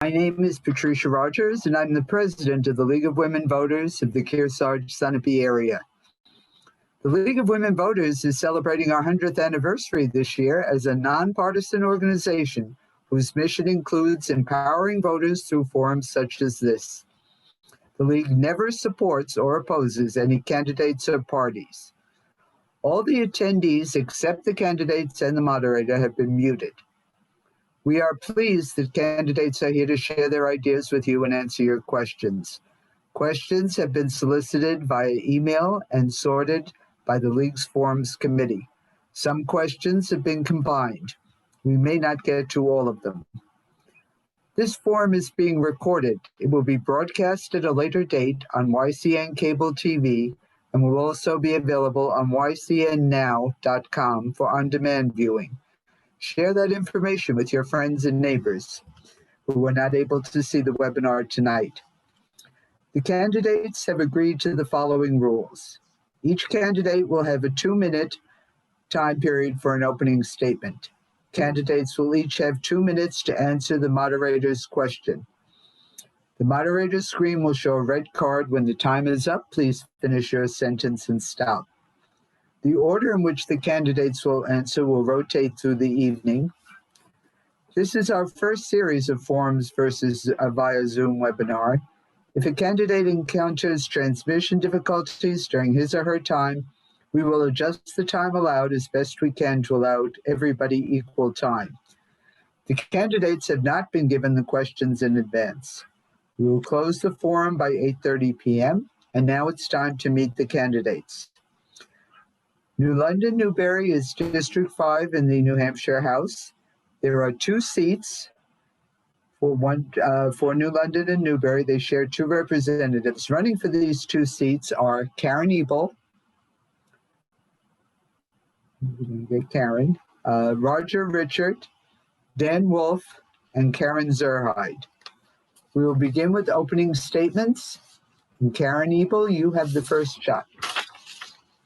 My name is Patricia Rogers, and I'm the president of the League of Women Voters of the Kearsarge-Sunapee area. The League of Women Voters is celebrating our 100th anniversary this year as a nonpartisan organization whose mission includes empowering voters through forums such as this. The League never supports or opposes any candidates or parties. All the attendees except the candidates and the moderator have been muted. We are pleased that candidates are here to share their ideas with you and answer your questions. Questions have been solicited via email and sorted by the League's Forums Committee. Some questions have been combined. We may not get to all of them. This forum is being recorded. It will be broadcast at a later date on YCN Cable TV and will also be available on ycnnow.com for on-demand viewing. Share that information with your friends and neighbors who were not able to see the webinar tonight. The candidates have agreed to the following rules. Each candidate will have a 2-minute time period for an opening statement. Candidates will each have 2 minutes to answer the moderator's question. The moderator's screen will show a red card. When the time is up, please finish your sentence and stop. The order in which the candidates will answer will rotate through the evening. This is our first series of forums versus via Zoom webinar. If a candidate encounters transmission difficulties during his or her time, we will adjust the time allowed as best we can to allow everybody equal time. The candidates have not been given the questions in advance. We will close the forum by 8:30 p.m. and now it's time to meet the candidates. New London, Newbury is District 5 in the New Hampshire House. There are 2 seats for New London and Newbury. They share 2 representatives. Running for these 2 seats are Karen Ebel, Roger Richard, Dan Wolf, and Karen Zurheide. We will begin with opening statements. And Karen Ebel, you have the first shot.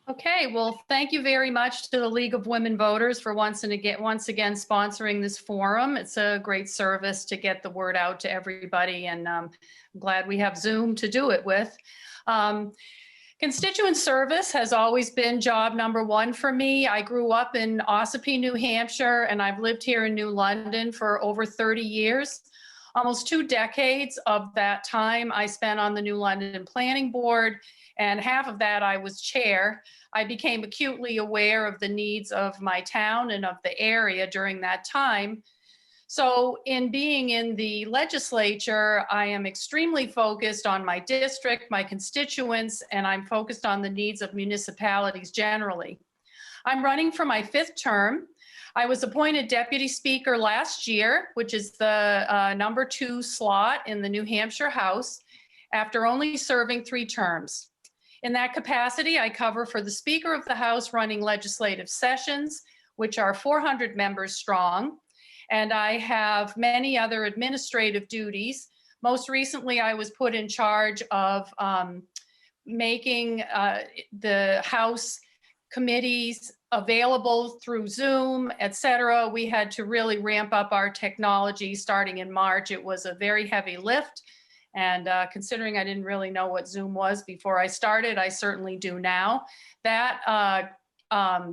Okay, well, thank you very much to the League of Women Voters for once again sponsoring this forum. It's a great service to get the word out to everybody, and I'm glad we have Zoom to do it with. Constituent service has always been job number 1 for me. I grew up in Ossipee, New Hampshire, and I've lived here in New London for over 30 years. Almost 2 decades of that time I spent on the New London Planning Board, and half of that I was chair. I became acutely aware of the needs of my town and of the area during that time. So in being in the legislature, I am extremely focused on my district, my constituents, and I'm focused on the needs of municipalities generally. I'm running for my 5th term. I was appointed deputy speaker last year, which is the number 2 slot in the New Hampshire House, after only serving 3 terms. In that capacity, I cover for the Speaker of the House running legislative sessions, which are 400 members strong, and I have many other administrative duties. Most recently, I was put in charge of making the House committees available through Zoom, etc. We had to really ramp up our technology starting in March. It was a very heavy lift. And considering I didn't really know what Zoom was before I started, I certainly do now. That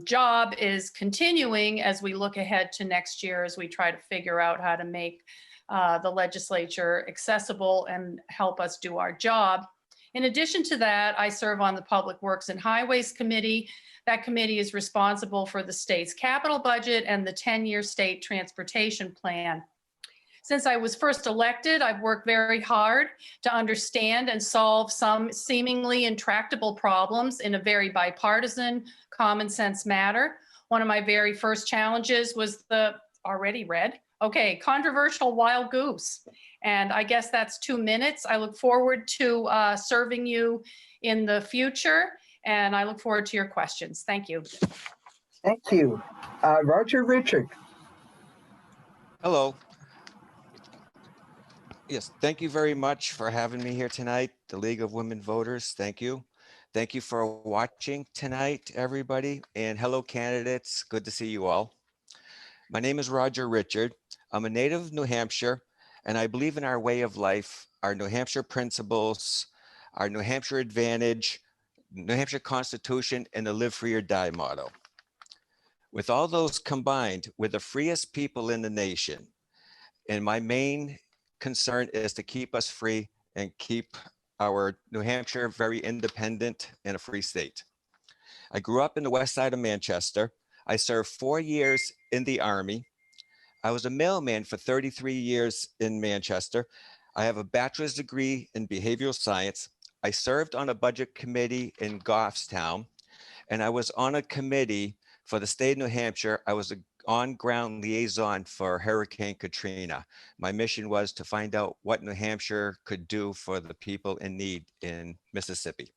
job is continuing as we look ahead to next year, as we try to figure out how to make the legislature accessible and help us do our job. In addition to that, I serve on the Public Works and Highways Committee. That committee is responsible for the state's capital budget and the 10-year state transportation plan. Since I was first elected, I've worked very hard to understand and solve some seemingly intractable problems in a very bipartisan, common sense manner. One of my very first challenges was the controversial wild goose. And I guess that's 2 minutes. I look forward to serving you in the future, and I look forward to your questions. Thank you. Thank you. Roger Richard. Hello. Yes, thank you very much for having me here tonight. The League of Women Voters, thank you. Thank you for watching tonight, everybody. And hello, candidates. Good to see you all. My name is Roger Richard. I'm a native of New Hampshire, And I believe in our way of life, our New Hampshire principles, our New Hampshire advantage, New Hampshire Constitution, and the live free or die motto. With all those combined, we're the freest people in the nation. And my main concern is to keep us free and keep our New Hampshire very independent and a free state. I grew up in the west side of Manchester. I served 4 years in the Army. I was a mailman for 33 years in Manchester. I have a bachelor's degree in behavioral science. I served on a budget committee in Goffstown, and I was on a committee for the state of New Hampshire. I was a on-ground liaison for Hurricane Katrina. My mission was to find out what New Hampshire could do for the people in need in Mississippi.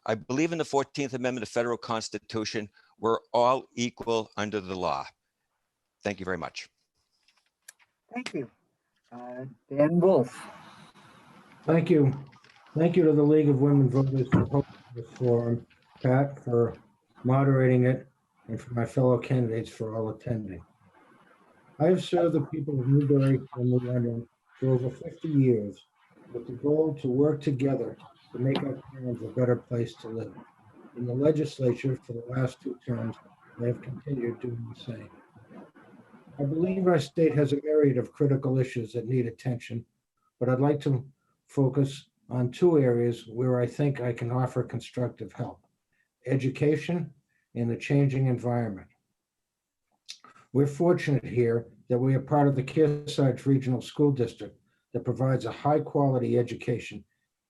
I believe in the 14th Amendment of the Federal Constitution. We're all equal under the law. Thank you very much. Thank you. Dan Wolf. Thank you. Thank you to the League of Women Voters for hosting this forum, Pat for moderating it, and for my fellow candidates for all attending. I have served the people of Newbury and New London for over 50 years with the goal to work together to make our towns a better place to live. In the legislature for the last 2 terms, I have continued doing the same. I believe our state has a myriad of critical issues that need attention, but I'd like to focus on 2 areas where I think I can offer constructive help: education and the changing environment. We're fortunate here that we are part of the Kearsarge Regional School District that provides a high-quality education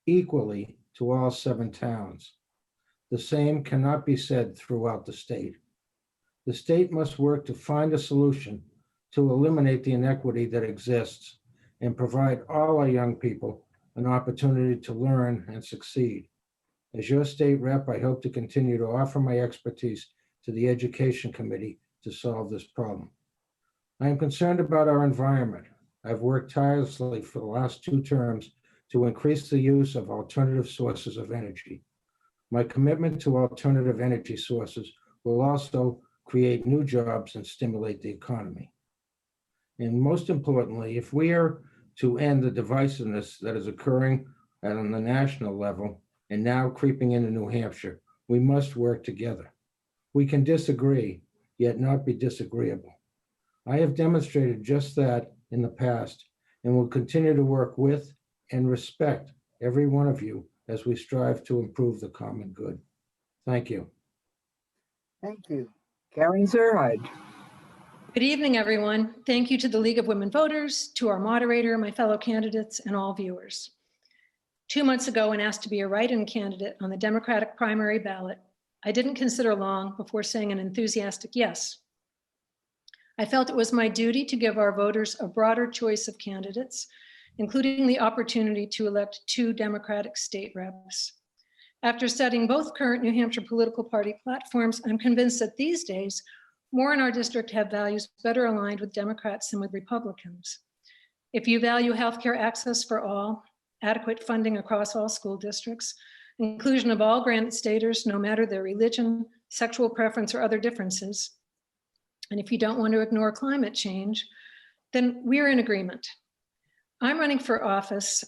equally to all 7 towns. The same cannot be said throughout the state. The state must work to find a solution to eliminate the inequity that exists and provide all our young people an opportunity to learn and succeed. As your state rep, I hope to continue to offer my expertise to the Education Committee to solve this problem. I am concerned about our environment. I've worked tirelessly for the last 2 terms to increase the use of alternative sources of energy. My commitment to alternative energy sources will also create new jobs and stimulate the economy. And most importantly, if we are to end the divisiveness that is occurring on the national level and now creeping into New Hampshire, we must work together. We can disagree, yet not be disagreeable. I have demonstrated just that in the past and will continue to work with and respect every one of you as we strive to improve the common good. Thank you. Thank you. Karen Zurheide. Good evening, everyone. Thank you to the League of Women Voters, to our moderator, my fellow candidates, and all viewers. 2 months ago, when asked to be a write-in candidate on the Democratic primary ballot, I didn't consider long before saying an enthusiastic yes. I felt it was my duty to give our voters a broader choice of candidates, including the opportunity to elect 2 Democratic state reps. After studying both current New Hampshire political party platforms, I'm convinced that these days, more in our district have values better aligned with Democrats than with Republicans. If you value healthcare access for all, adequate funding across all school districts, inclusion of all granite staters, no matter their religion, sexual preference, or other differences, and if you don't want to ignore climate change, then we're in agreement. I'm running for office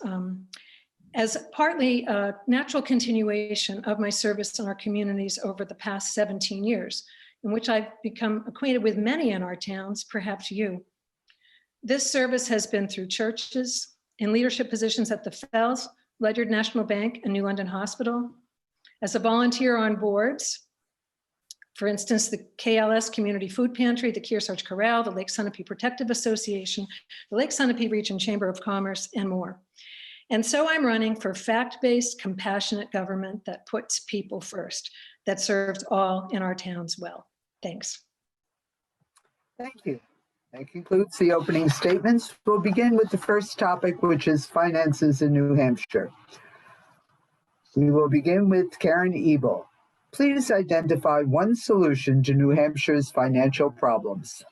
as partly a natural continuation of my service in our communities over the past 17 years, in which I've become acquainted with many in our towns, perhaps you. This service has been through churches, in leadership positions at the Fells, Ledyard National Bank, and New London Hospital, as a volunteer on boards, for instance, the KLS Community Food Pantry, the Kearsarge Corral, the Lake Sunapee Protective Association, the Lake Sunapee Region Chamber of Commerce, and more. And so I'm running for fact-based, compassionate government that puts people first, that serves all in our towns well. Thanks. Thank you. That concludes the opening statements. We'll begin with the first topic, which is finances in New Hampshire. We will begin with Karen Ebel. Please identify one solution to New Hampshire's financial problems.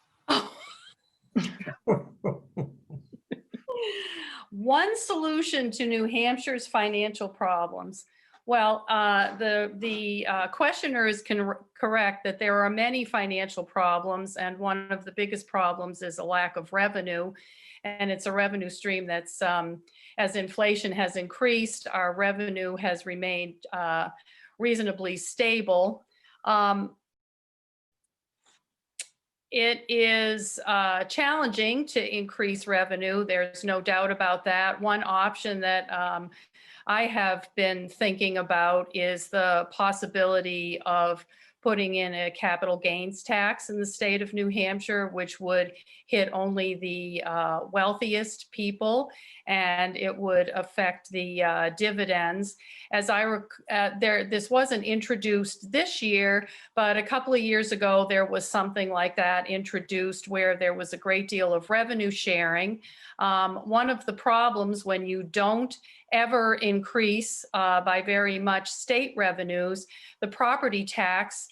One solution to New Hampshire's financial problems. Well, the questioner is correct that there are many financial problems, and one of the biggest problems is a lack of revenue. And it's a revenue stream that's, as inflation has increased, our revenue has remained reasonably stable. It is challenging to increase revenue. There's no doubt about that. One option that I have been thinking about is the possibility of putting in a capital gains tax in the state of New Hampshire, which would hit only the wealthiest people, and it would affect the dividends. As this wasn't introduced this year, but a couple of years ago, there was something like that introduced where there was a great deal of revenue sharing. One of the problems when you don't ever increase by very much state revenues, the property tax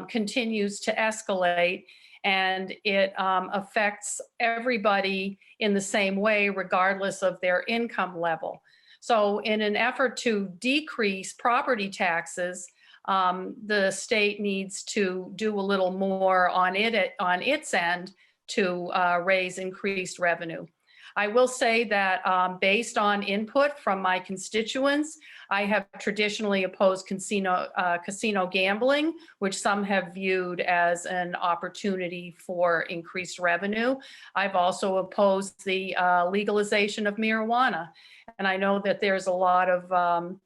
continues to escalate, and it affects everybody in the same way, regardless of their income level. So in an effort to decrease property taxes, the state needs to do a little more on its end to raise increased revenue. I will say that based on input from my constituents, I have traditionally opposed casino gambling, which some have viewed as an opportunity for increased revenue. I've also opposed the legalization of marijuana. And I know that there's a lot of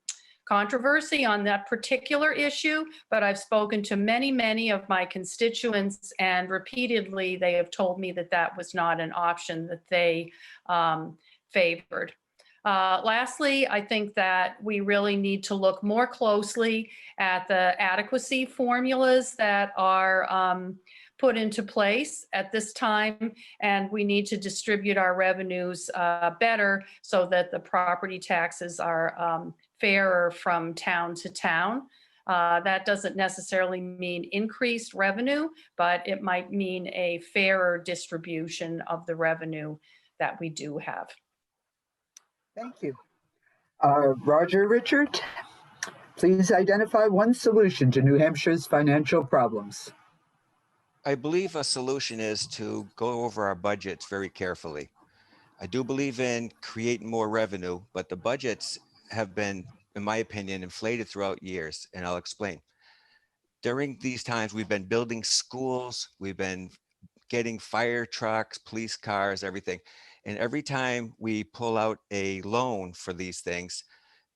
controversy on that particular issue, but I've spoken to many, many of my constituents, and repeatedly they have told me that that was not an option that they favored. Lastly, I think that we really need to look more closely at the adequacy formulas that are put into place at this time, and we need to distribute our revenues better so that the property taxes are fairer from town to town. That doesn't necessarily mean increased revenue, but it might mean a fairer distribution of the revenue that we do have. Thank you. Roger Richard, please identify one solution to New Hampshire's financial problems. I believe a solution is to go over our budgets very carefully. I do believe in creating more revenue, but the budgets have been, in my opinion, inflated throughout years, and I'll explain. During these times, we've been building schools, we've been getting fire trucks, police cars, everything. And every time we pull out a loan for these things,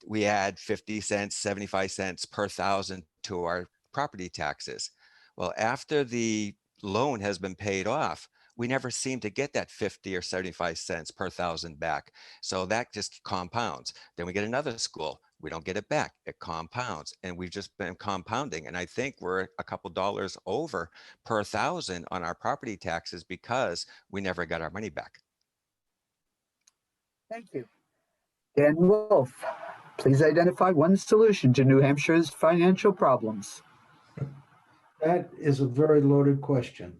we add 50 cents, 75 cents per thousand to our property taxes. Well, after the loan has been paid off, we never seem to get that 50 or 75 cents per thousand back. So that just compounds. Then we get another school. We don't get it back. It compounds. And we've just been compounding. And I think we're a couple dollars over per thousand on our property taxes because we never got our money back. Thank you. Dan Wolf, please identify one solution to New Hampshire's financial problems. That is a very loaded question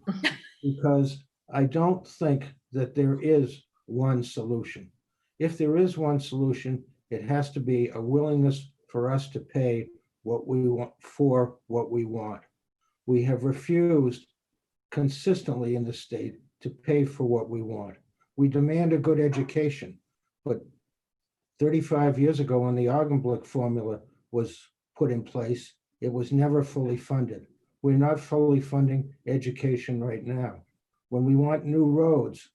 because I don't think that there is one solution. If there is one solution, it has to be a willingness for us to pay what we want for what we want. We have refused consistently in the state to pay for what we want. We demand a good education, but 35 years ago when the Augenblick formula was put in place, it was never fully funded. We're not fully funding education right now. When we want new roads,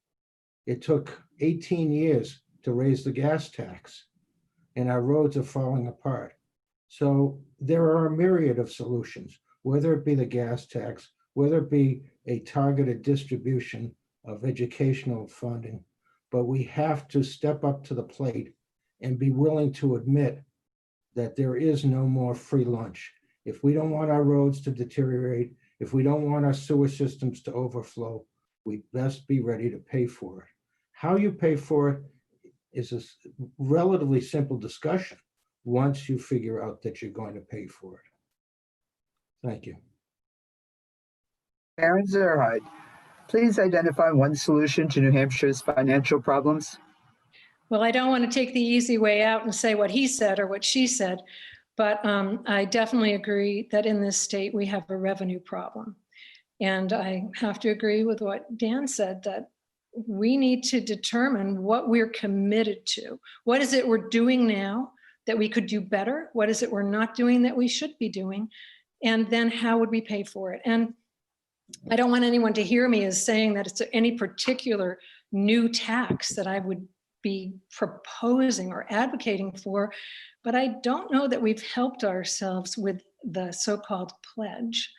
it took 18 years to raise the gas tax, and our roads are falling apart. So there are a myriad of solutions, whether it be the gas tax, whether it be a targeted distribution of educational funding, but we have to step up to the plate and be willing to admit that there is no more free lunch. If we don't want our roads to deteriorate, if we don't want our sewer systems to overflow, we best be ready to pay for it. How you pay for it is a relatively simple discussion once you figure out that you're going to pay for it. Thank you. Aaron Zurheide, please identify one solution to New Hampshire's financial problems. Well, I don't want to take the easy way out and say what he said or what she said, But I definitely agree that in this state, we have a revenue problem. And I have to agree with what Dan said, that we need to determine what we're committed to. What is it we're doing now that we could do better? What is it we're not doing that we should be doing? And then how would we pay for it? And I don't want anyone to hear me as saying that it's any particular new tax that I would be proposing or advocating for, but I don't know that we've helped ourselves with the so-called pledge,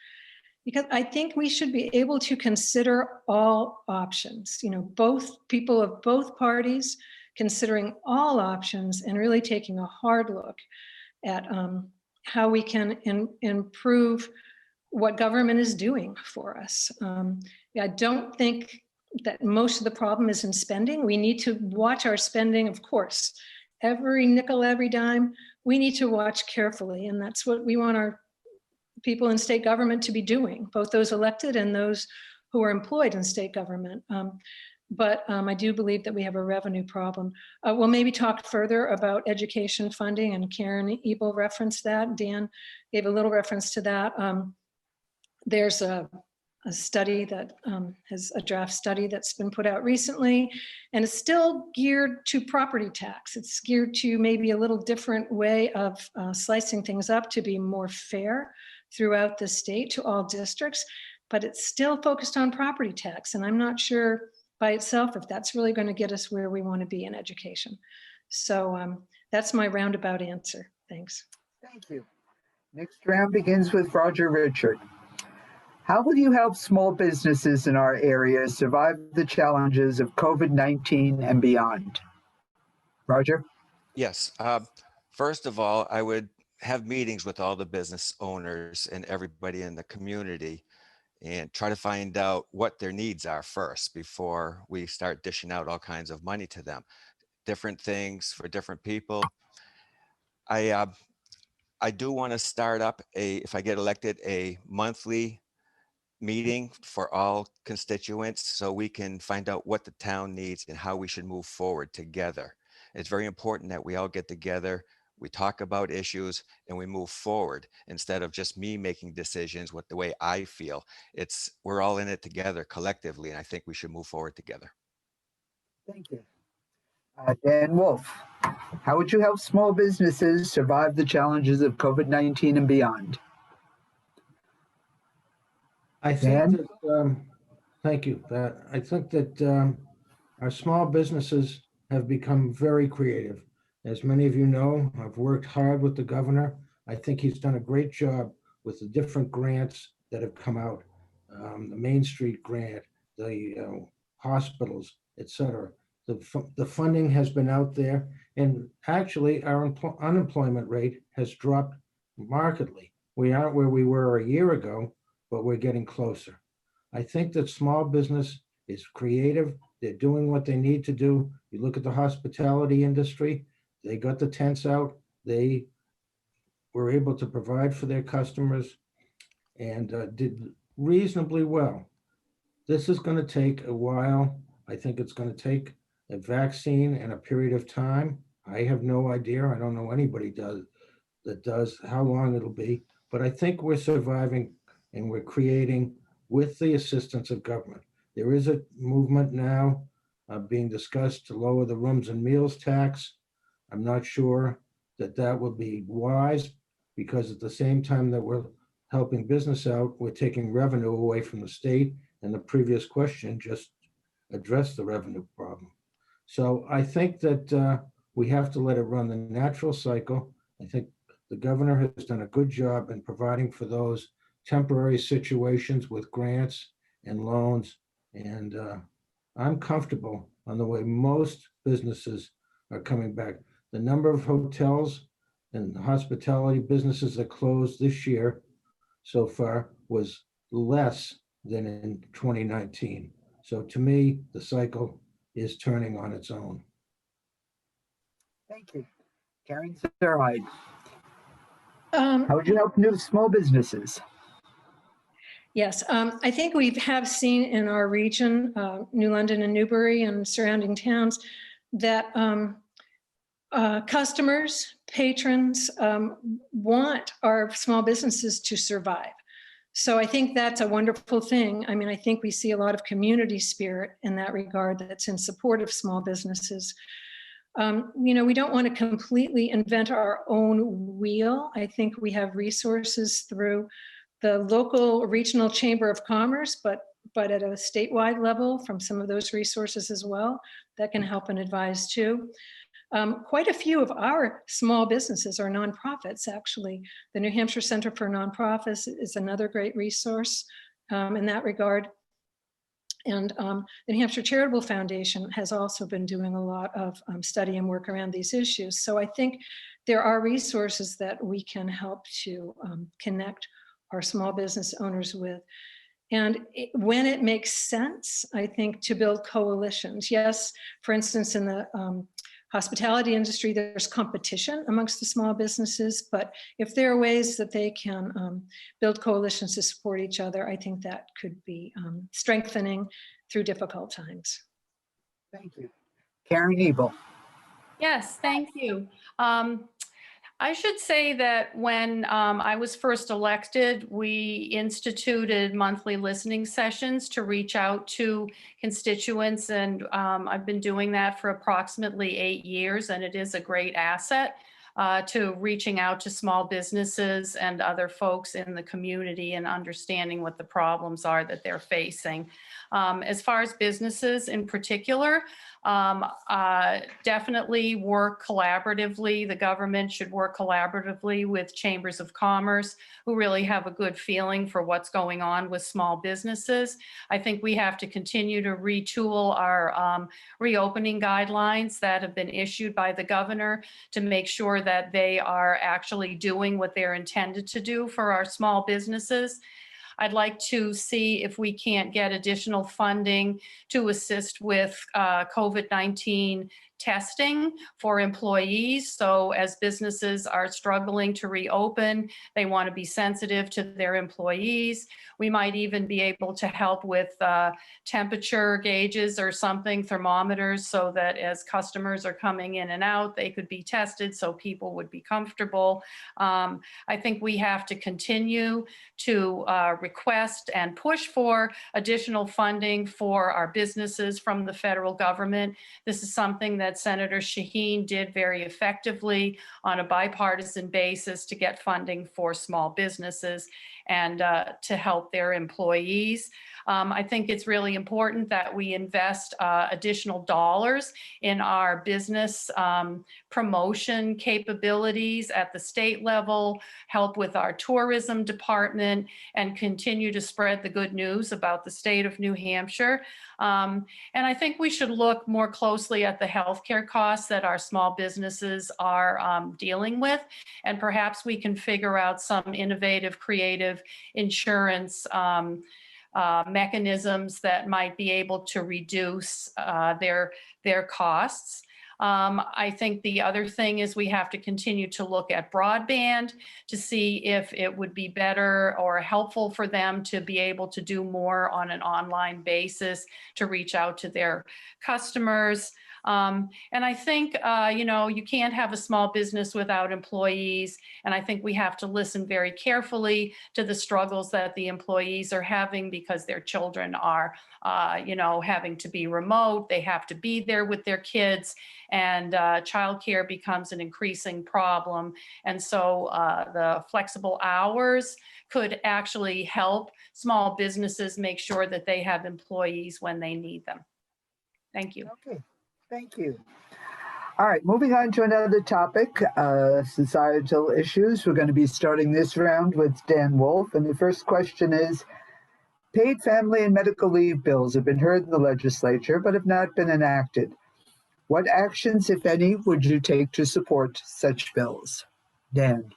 because I think we should be able to consider all options, you know, both people of both parties considering all options and really taking a hard look at how we can improve what government is doing for us. I don't think that most of the problem is in spending. We need to watch our spending, of course. Every nickel, every dime, we need to watch carefully, and that's what we want our people in state government to be doing, both those elected and those who are employed in state government. But I do believe that we have a revenue problem. We'll maybe talk further about education funding, and Karen Ebel referenced that. Dan gave a little reference to that. There's a study that has a draft study that's been put out recently, and it's still geared to property tax. It's geared to maybe a little different way of slicing things up to be more fair throughout the state to all districts, but it's still focused on property tax. And I'm not sure by itself if that's really going to get us where we want to be in education. So that's my roundabout answer. Thanks. Thank you. Next round begins with Roger Richard. How will you help small businesses in our area survive the challenges of COVID-19 and beyond? Roger? Yes. First of all, I would have meetings with all the business owners and everybody in the community and try to find out what their needs are first before we start dishing out all kinds of money to them. Different things for different people. I do want to start up if I get elected, a monthly meeting for all constituents so we can find out what the town needs and how we should move forward together. It's very important that we all get together, we talk about issues, and we move forward instead of just me making decisions with the way I feel. We're all in it together collectively, and I think we should move forward together. Thank you. Dan Wolf, how would you help small businesses survive the challenges of COVID-19 and beyond? I think that, thank you, Pat. I think that our small businesses have become very creative. As many of you know, I've worked hard with the governor. I think he's done a great job with the different grants that have come out. The Main Street grant, the hospitals, etc. The funding has been out there, and actually our unemployment rate has dropped markedly. We aren't where we were a year ago, but we're getting closer. I think that small business is creative. They're doing what they need to do. You look at the hospitality industry, they got the tents out. They were able to provide for their customers and did reasonably well. This is going to take a while. I think it's going to take a vaccine and a period of time. I have no idea. I don't know anybody that does how long it'll be, but I think we're surviving and we're creating with the assistance of government. There is a movement now being discussed to lower the rooms and meals tax. I'm not sure that that will be wise, because at the same time that we're helping business out, we're taking revenue away from the state, and the previous question just addressed the revenue problem. So I think that we have to let it run the natural cycle. I think the governor has done a good job in providing for those temporary situations with grants and loans. And I'm comfortable on the way most businesses are coming back. The number of hotels and hospitality businesses that closed this year so far was less than in 2019. So to me, the cycle is turning on its own. Thank you. Karen Zurheide, how would you help new small businesses? Yes, I think we have seen in our region, New London and Newbury and surrounding towns, that customers, patrons want our small businesses to survive. So I think that's a wonderful thing. I mean, I think we see a lot of community spirit in that regard that's in support of small businesses. We don't want to completely invent our own wheel. I think we have resources through the local regional chamber of commerce, but at a statewide level from some of those resources as well that can help and advise too. Quite a few of our small businesses are nonprofits, actually. The New Hampshire Center for Nonprofits is another great resource in that regard. And the New Hampshire Charitable Foundation has also been doing a lot of study and work around these issues. So I think there are resources that we can help to connect our small business owners with. And when it makes sense, I think, to build coalitions. Yes, for instance, in the hospitality industry, there's competition amongst the small businesses, but if there are ways that they can build coalitions to support each other, I think that could be strengthening through difficult times. Thank you. Karen Ebel. Yes, thank you. I should say that when I was first elected, we instituted monthly listening sessions to reach out to constituents, and I've been doing that for approximately 8 years, and it is a great asset to reaching out to small businesses and other folks in the community and understanding what the problems are that they're facing. As far as businesses in particular, definitely work collaboratively. The government should work collaboratively with chambers of commerce who really have a good feeling for what's going on with small businesses. I think we have to continue to retool our reopening guidelines that have been issued by the governor to make sure that they are actually doing what they're intended to do for our small businesses. I'd like to see if we can't get additional funding to assist with COVID-19 testing for employees. So as businesses are struggling to reopen, they want to be sensitive to their employees. We might even be able to help with temperature gauges or something, thermometers, so that as customers are coming in and out, they could be tested so people would be comfortable. I think we have to continue to request and push for additional funding for our businesses from the federal government. This is something that Senator Shaheen did very effectively on a bipartisan basis to get funding for small businesses and to help their employees. I think it's really important that we invest additional dollars in our business promotion capabilities at the state level, help with our tourism department, and continue to spread the good news about the state of New Hampshire. And I think we should look more closely at the healthcare costs that our small businesses are dealing with, and perhaps we can figure out some innovative, creative insurance mechanisms that might be able to reduce their costs. I think the other thing is we have to continue to look at broadband to see if it would be better or helpful for them to be able to do more on an online basis to reach out to their customers. And I think, you can't have a small business without employees. And I think we have to listen very carefully to the struggles that the employees are having because their children are, having to be remote. They have to be there with their kids, and childcare becomes an increasing problem. And so the flexible hours could actually help small businesses make sure that they have employees when they need them. Thank you. Okay. Thank you. All right, moving on to another topic, societal issues. We're going to be starting this round with Dan Wolf. And the first question is, paid family and medical leave bills have been heard in the legislature, but have not been enacted. What actions, if any, would you take to support such bills? Dan.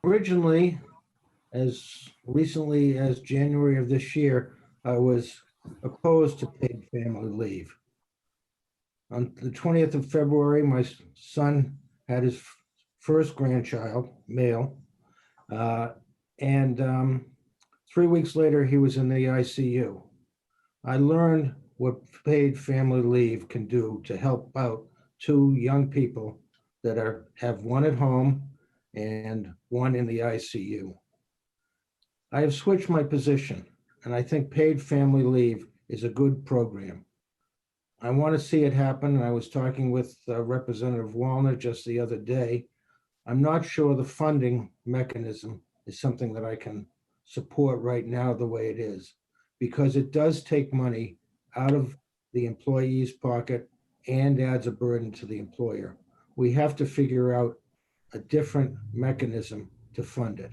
Originally, as recently as January of this year, I was opposed to paid family leave. On the 20th of February, my son had his first grandchild, male, and 3 weeks later, he was in the ICU. I learned what paid family leave can do to help out two young people that have one at home and one in the ICU. I have switched my position, and I think paid family leave is a good program. I want to see it happen, and I was talking with Representative Wallner just the other day. I'm not sure the funding mechanism is something that I can support right now the way it is, because it does take money out of the employee's pocket and adds a burden to the employer. We have to figure out a different mechanism to fund it.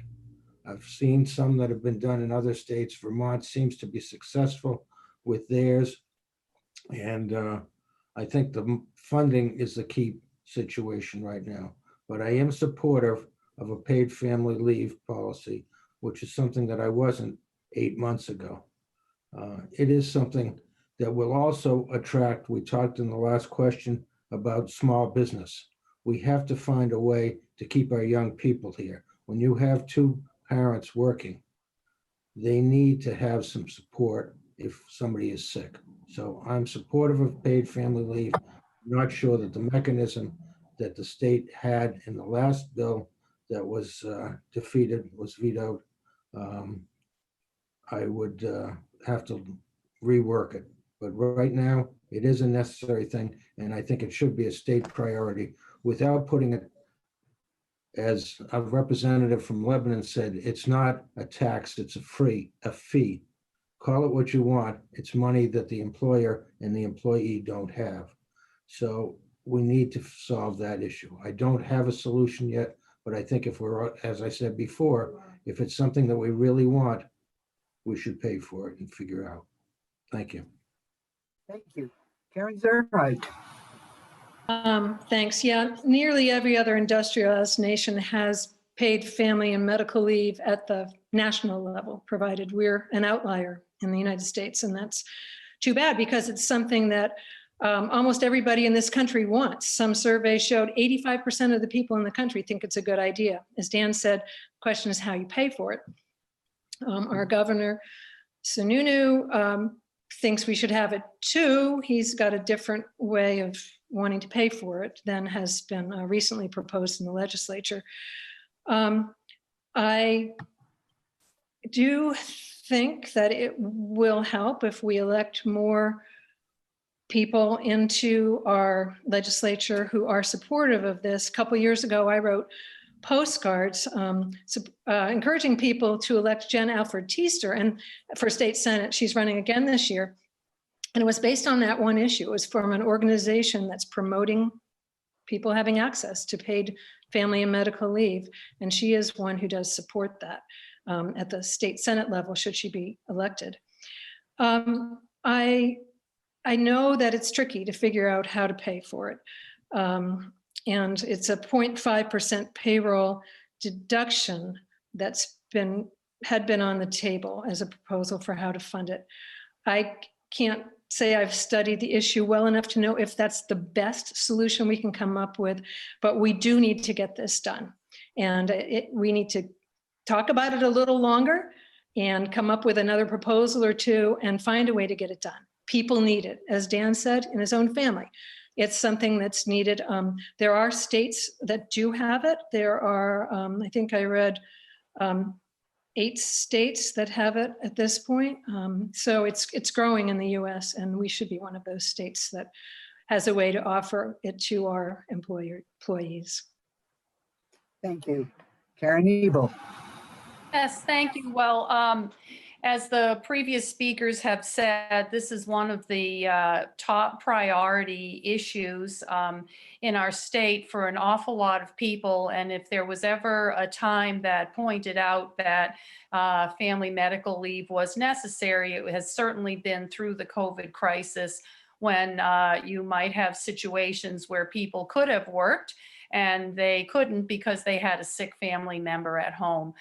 I've seen some that have been done in other states. Vermont seems to be successful with theirs. And I think the funding is the key situation right now. But I am supportive of a paid family leave policy, which is something that I wasn't 8 months ago. It is something that will also attract, we talked in the last question about small business. We have to find a way to keep our young people here. When you have two parents working, they need to have some support if somebody is sick. So I'm supportive of paid family leave. I'm not sure that the mechanism that the state had in the last bill that was defeated, was vetoed. I would have to rework it. But right now, it is a necessary thing, and I think it should be a state priority without putting it, as a representative from Lebanon said, it's not a tax, it's a fee. Call it what you want. It's money that the employer and the employee don't have. So we need to solve that issue. I don't have a solution yet, but I think if we're, as I said before, if it's something that we really want, we should pay for it and figure out. Thank you. Thank you. Karen Zurheide. Thanks. Yeah, nearly every other industrialized nation has paid family and medical leave at the national level, provided we're an outlier in the United States. And that's too bad, because it's something that almost everybody in this country wants. Some surveys showed 85% of the people in the country think it's a good idea. As Dan said, the question is how you pay for it. Our governor, Sununu, thinks we should have it too. He's got a different way of wanting to pay for it than has been recently proposed in the legislature. I do think that it will help if we elect more people into our legislature who are supportive of this. A couple years ago, I wrote postcards encouraging people to elect Jen Alford-Teester and for state senate. She's running again this year. And it was based on that one issue. It was from an organization that's promoting people having access to paid family and medical leave. And she is one who does support that at the state senate level, should she be elected. I know that it's tricky to figure out how to pay for it. And it's a 0.5% payroll deduction that's had been on the table as a proposal for how to fund it. I can't say I've studied the issue well enough to know if that's the best solution we can come up with, but we do need to get this done. And we need to talk about it a little longer and come up with another proposal or two and find a way to get it done. People need it, as Dan said, in his own family. It's something that's needed. There are states that do have it. There are, I think I read 8 states that have it at this point. So it's growing in the US, and we should be one of those states that has a way to offer it to our employees. Thank you. Karen Ebel. Yes, thank you. Well, as the previous speakers have said, this is one of the top priority issues in our state for an awful lot of people. And if there was ever a time that pointed out that family medical leave was necessary, it has certainly been through the COVID crisis, when you might have situations where people could have worked and they couldn't because they had a sick family member at home.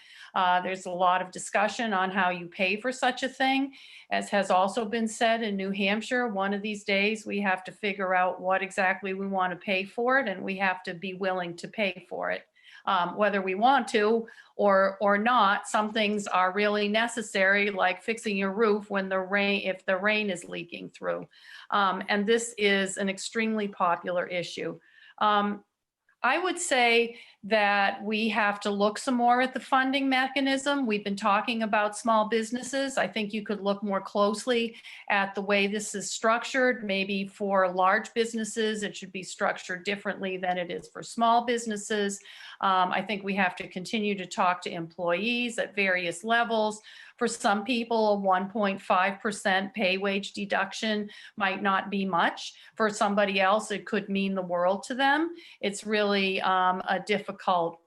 There's a lot of discussion on how you pay for such a thing. As has also been said in New Hampshire, one of these days we have to figure out what exactly we want to pay for it, and we have to be willing to pay for it. Whether we want to or not, some things are really necessary, like fixing your roof when if the rain is leaking through. And this is an extremely popular issue. I would say that we have to look some more at the funding mechanism. We've been talking about small businesses. I think you could look more closely at the way this is structured. Maybe for large businesses, it should be structured differently than it is for small businesses. I think we have to continue to talk to employees at various levels. For some people, a 1.5% pay wage deduction might not be much. For somebody else, it could mean the world to them. It's really a difficult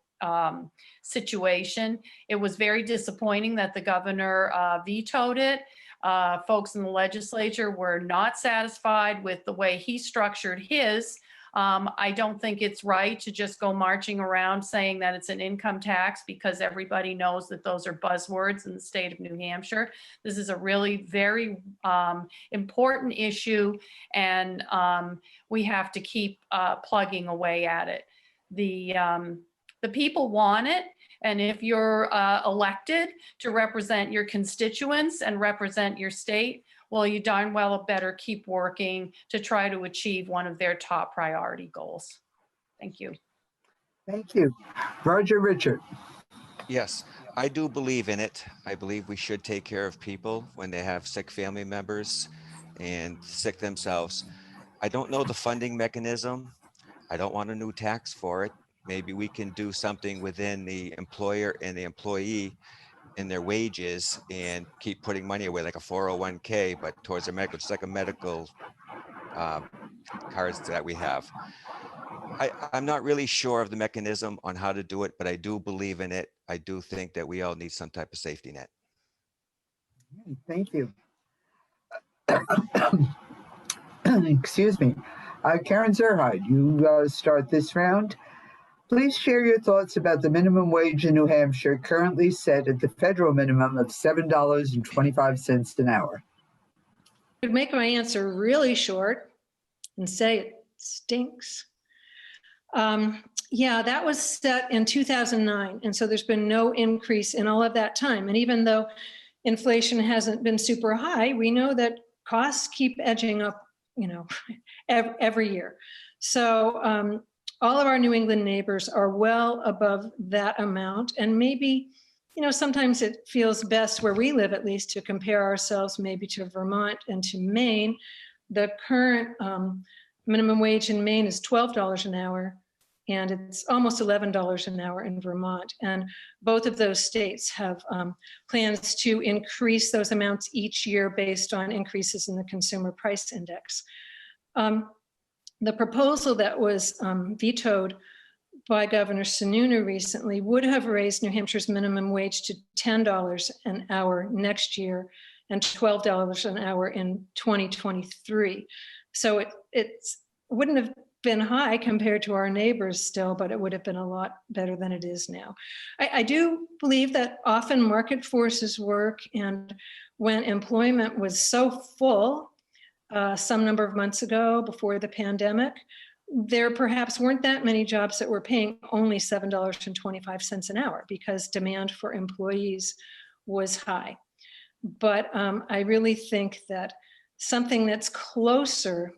situation. It was very disappointing that the governor vetoed it. Folks in the legislature were not satisfied with the way he structured his. I don't think it's right to just go marching around saying that it's an income tax, because everybody knows that those are buzzwords in the state of New Hampshire. This is a really very important issue, and we have to keep plugging away at it. The people want it. And if you're elected to represent your constituents and represent your state, well, you darn well better keep working to try to achieve one of their top priority goals. Thank you. Thank you. Roger Richard. Yes, I do believe in it. I believe we should take care of people when they have sick family members and sick themselves. I don't know the funding mechanism. I don't want a new tax for it. Maybe we can do something within the employer and the employee in their wages and keep putting money away, like a 401k, but towards their medical, just like a medical cards that we have. I'm not really sure of the mechanism on how to do it, but I do believe in it. I do think that we all need some type of safety net. Thank you. Excuse me. Karen Zurheide, you start this round. Please share your thoughts about the minimum wage in New Hampshire, currently set at the federal minimum of $7.25 an hour. I would make my answer really short and say it stinks. Yeah, that was set in 2009. And so there's been no increase in all of that time. And even though inflation hasn't been super high, we know that costs keep edging up, every year. So all of our New England neighbors are well above that amount. And maybe, sometimes it feels best where we live, at least, to compare ourselves maybe to Vermont and to Maine. The current minimum wage in Maine is $12 an hour, and it's almost $11 an hour in Vermont. And both of those states have plans to increase those amounts each year based on increases in the consumer price index. The proposal that was vetoed by Governor Sununu recently would have raised New Hampshire's minimum wage to $10 an hour next year and $12 an hour in 2023. So it wouldn't have been high compared to our neighbors still, but it would have been a lot better than it is now. I do believe that often market forces work, and when employment was so full, some number of months ago before the pandemic, there perhaps weren't that many jobs that were paying only $7.25 an hour because demand for employees was high. But I really think that something that's closer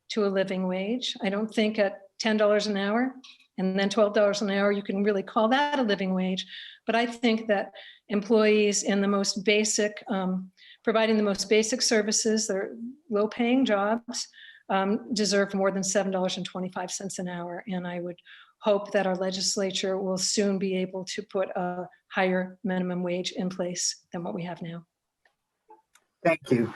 to a living wage, I don't think at $10 an hour and then $12 an hour, you can really call that a living wage. But I think that employees in the most basic, providing the most basic services, they're low-paying jobs, deserve more than $7.25 an hour. And I would hope that our legislature will soon be able to put a higher minimum wage in place than what we have now. Thank you.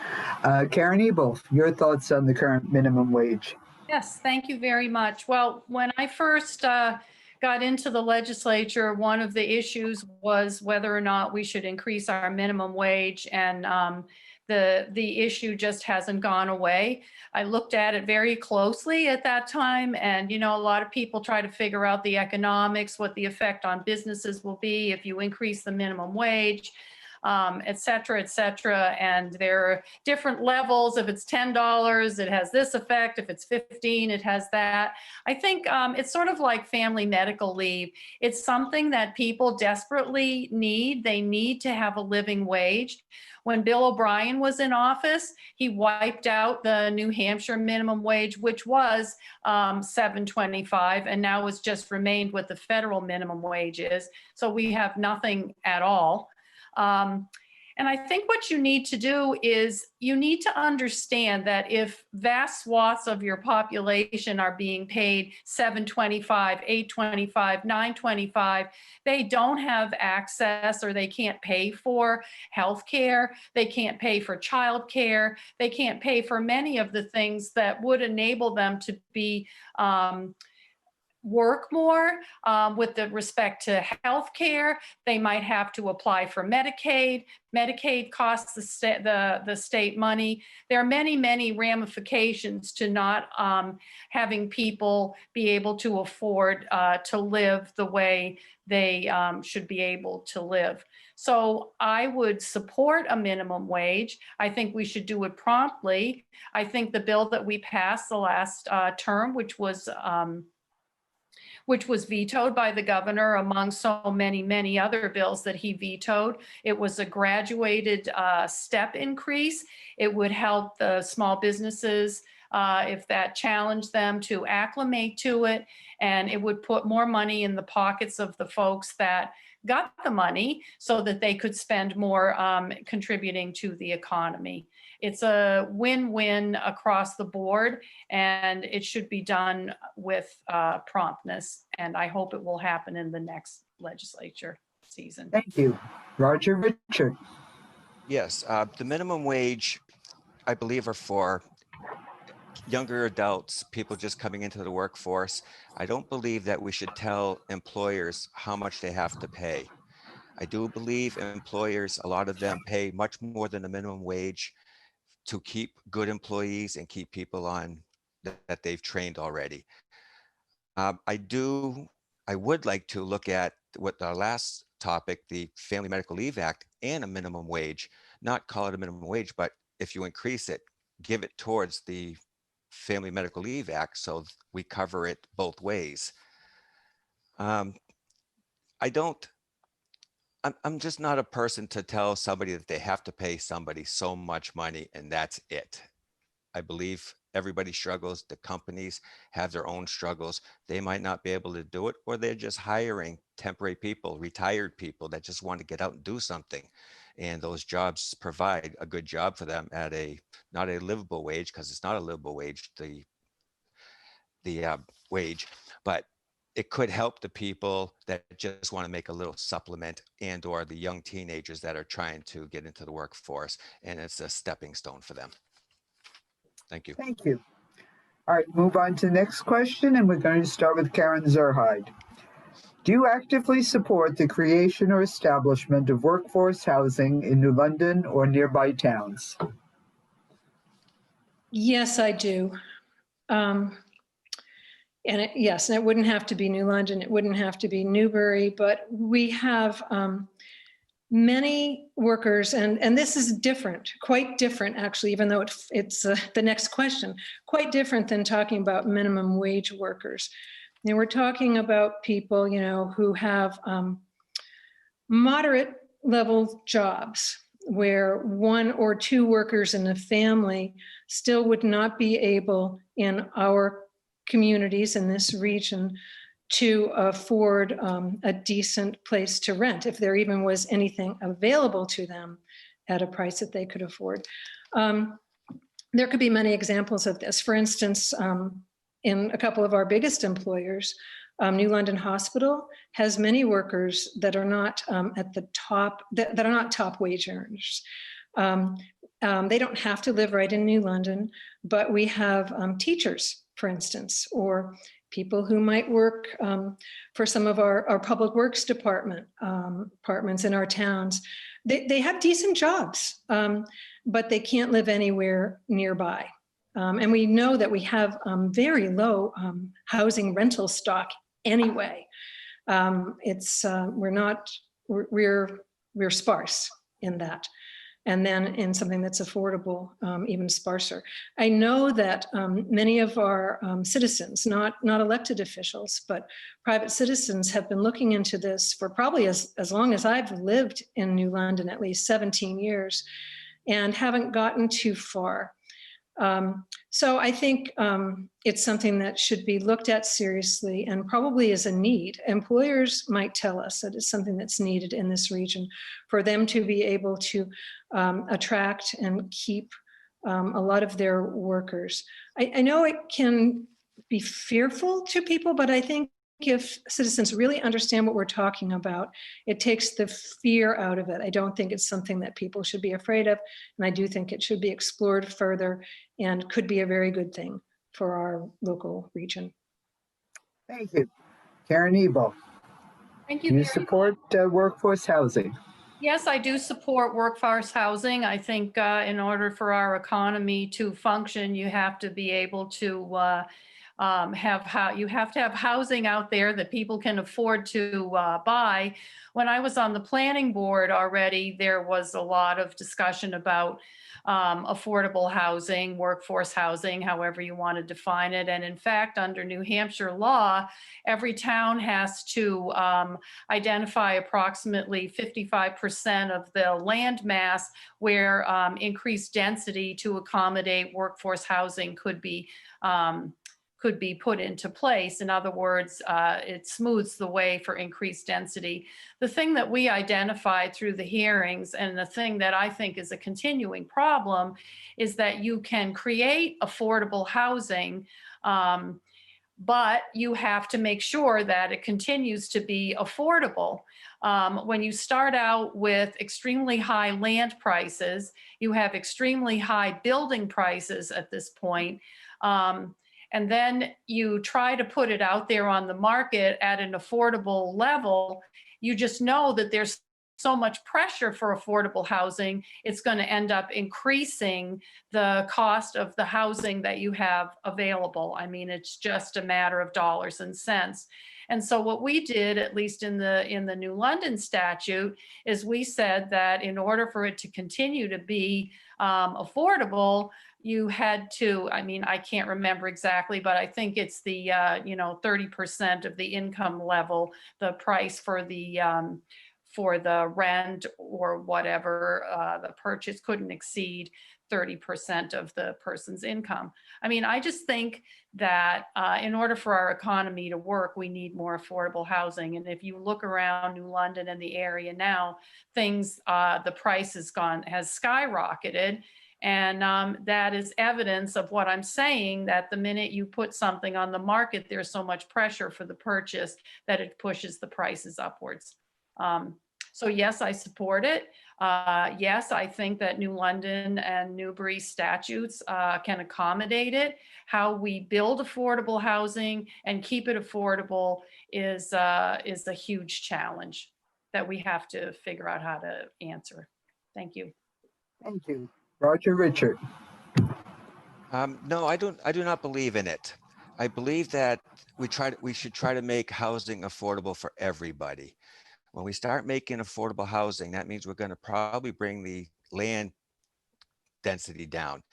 Karen Ebel, your thoughts on the current minimum wage? Yes, thank you very much. Well, when I first got into the legislature, one of the issues was whether or not we should increase our minimum wage, and the issue just hasn't gone away. I looked at it very closely at that time, and a lot of people try to figure out the economics, what the effect on businesses will be if you increase the minimum wage. et cetera, et cetera. And there are different levels. If it's $10, it has this effect. If it's 15, it has that. I think it's sort of like family medical leave. It's something that people desperately need. They need to have a living wage. When Bill O'Brien was in office, he wiped out the New Hampshire minimum wage, which was $7.25, and now it's just remained what the federal minimum wage is. So we have nothing at all. And I think what you need to do is you need to understand that if vast swaths of your population are being paid $7.25, $8.25, $9.25, they don't have access or they can't pay for health care, they can't pay for child care, they can't pay for many of the things that would enable them to be work more with the respect to health care. They might have to apply for Medicaid. Medicaid costs the state money. There are many, many ramifications to not having people be able to afford to live the way they should be able to live. So I would support a minimum wage. I think we should do it promptly. I think the bill that we passed the last term, which was vetoed by the governor among so many, many other bills that he vetoed. It was a graduated step increase. It would help the small businesses if that challenged them to acclimate to it, and it would put more money in the pockets of the folks that got the money so that they could spend more contributing to the economy. It's a win-win across the board, and it should be done with promptness. And I hope it will happen in the next legislature season. Thank you. Roger Richard. Yes, the minimum wage, I believe, are for younger adults, people just coming into the workforce. I don't believe that we should tell employers how much they have to pay. I do believe employers, a lot of them pay much more than the minimum wage to keep good employees and keep people on that they've trained already. I would like to look at what our last topic, the Family Medical Leave Act, and a minimum wage, not call it a minimum wage, but if you increase it, give it towards the Family Medical Leave Act so we cover it both ways. I'm just not a person to tell somebody that they have to pay somebody so much money and that's it. I believe everybody struggles. The companies have their own struggles. They might not be able to do it, or they're just hiring temporary people, retired people that just want to get out and do something. And those jobs provide a good job for them at not a livable wage, because it's not a livable wage, the wage, but it could help the people that just want to make a little supplement, and or the young teenagers that are trying to get into the workforce, and it's a stepping stone for them. Thank you. Thank you. All right, move on to the next question, and we're going to start with Karen Zurheide. Do you actively support the creation or establishment of workforce housing in New London or nearby towns? Yes, I do. Yes, and it wouldn't have to be New London, it wouldn't have to be Newbury, but we have many workers, and this is different, quite different actually, even though it's the next question, quite different than talking about minimum wage workers. You know, we're talking about people, you know, who have moderate level jobs where one or two workers in a family still would not be able in our communities in this region to afford a decent place to rent, if there even was anything available to them at a price that they could afford. There could be many examples of this. For instance, in a couple of our biggest employers, New London Hospital has many workers that are not at the top, that are not top wage earners. They don't have to live right in New London, but we have teachers, for instance, or people who might work for some of our public works departments in our towns. They have decent jobs, but they can't live anywhere nearby. And we know that we have very low housing rental stock anyway. We're sparse. in that. And then in something that's affordable, even sparser. I know that many of our citizens, not elected officials, but private citizens have been looking into this for probably as long as I've lived in New London, at least 17 years, and haven't gotten too far. So I think it's something that should be looked at seriously and probably is a need. Employers might tell us that it's something that's needed in this region for them to be able to attract and keep a lot of their workers. I know it can be fearful to people, but I think if citizens really understand what we're talking about, it takes the fear out of it. I don't think it's something that people should be afraid of. And I do think it should be explored further and could be a very good thing for our local region. Thank you. Karen Ebel, Thank you. do you support workforce housing? Yes, I do support workforce housing. I think in order for our economy to function, you have to be able to you have to have housing out there that people can afford to buy. When I was on the planning board already, there was a lot of discussion about affordable housing, workforce housing, however you want to define it. And in fact, under New Hampshire law, every town has to identify approximately 55% of the land mass where increased density to accommodate workforce housing could be put into place. In other words, it smooths the way for increased density. The thing that we identified through the hearings, and the thing that I think is a continuing problem, is that you can create affordable housing, but you have to make sure that it continues to be affordable. When you start out with extremely high land prices, you have extremely high building prices at this point. And then you try to put it out there on the market at an affordable level, you just know that there's so much pressure for affordable housing, it's going to end up increasing the cost of the housing that you have available. I mean, it's just a matter of dollars and cents. And so what we did, at least in the New London statute, is we said that in order for it to continue to be affordable, you had to, I mean, I can't remember exactly, but I think it's the 30% of the income level, the price for the rent or whatever, the purchase couldn't exceed 30% of the person's income. I mean, I just think that in order for our economy to work, we need more affordable housing. And if you look around New London and the area now, the price has skyrocketed. And that is evidence of what I'm saying, that the minute you put something on the market, there's so much pressure for the purchase that it pushes the prices upwards. So yes, I support it. Yes, I think that New London and Newbury statutes can accommodate it. How we build affordable housing and keep it affordable is a huge challenge that we have to figure out how to answer. Thank you. Thank you. Roger Richard. No, I do not believe in it. I believe that we should try to make housing affordable for everybody. When we start making affordable housing, that means we're going to probably bring the land density down.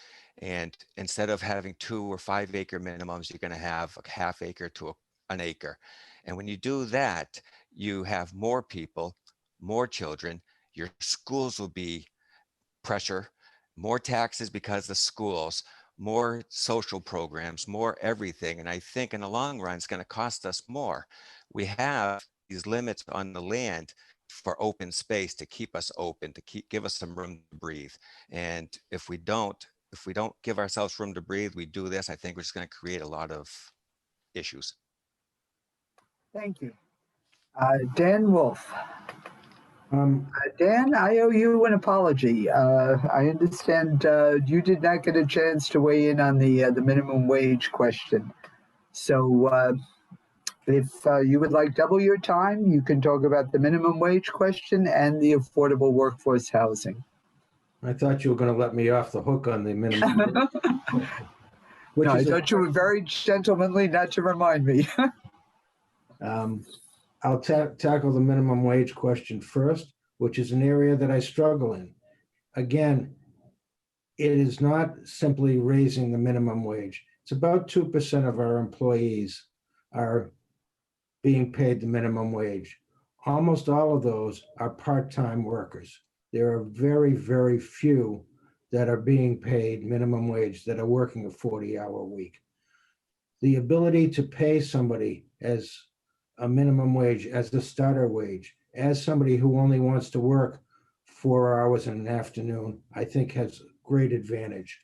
And instead of having 2 or 5 acre minimums, you're going to have a half acre to an acre. And when you do that, you have more people, more children, your schools will be pressure, more taxes because of schools, more social programs, more everything. And I think in the long run, it's going to cost us more. We have these limits on the land for open space to keep us open, to give us some room to breathe. And if we don't give ourselves room to breathe, we do this, I think we're just going to create a lot of issues. Thank you. Dan Wolf. Dan, I owe you an apology. I understand you did not get a chance to weigh in on the minimum wage question. So if you would like double your time, you can talk about the minimum wage question and the affordable workforce housing. I thought you were going to let me off the hook on the minimum wage. No, I thought you were very gentlemanly not to remind me. I'll tackle the minimum wage question first. which is an area that I struggle in. Again, it is not simply raising the minimum wage. It's about 2% of our employees are being paid the minimum wage. Almost all of those are part-time workers. There are very, very few that are being paid minimum wage that are working a 40-hour week. The ability to pay somebody as a minimum wage, as the starter wage, as somebody who only wants to work 4 hours in an afternoon, I think has great advantage.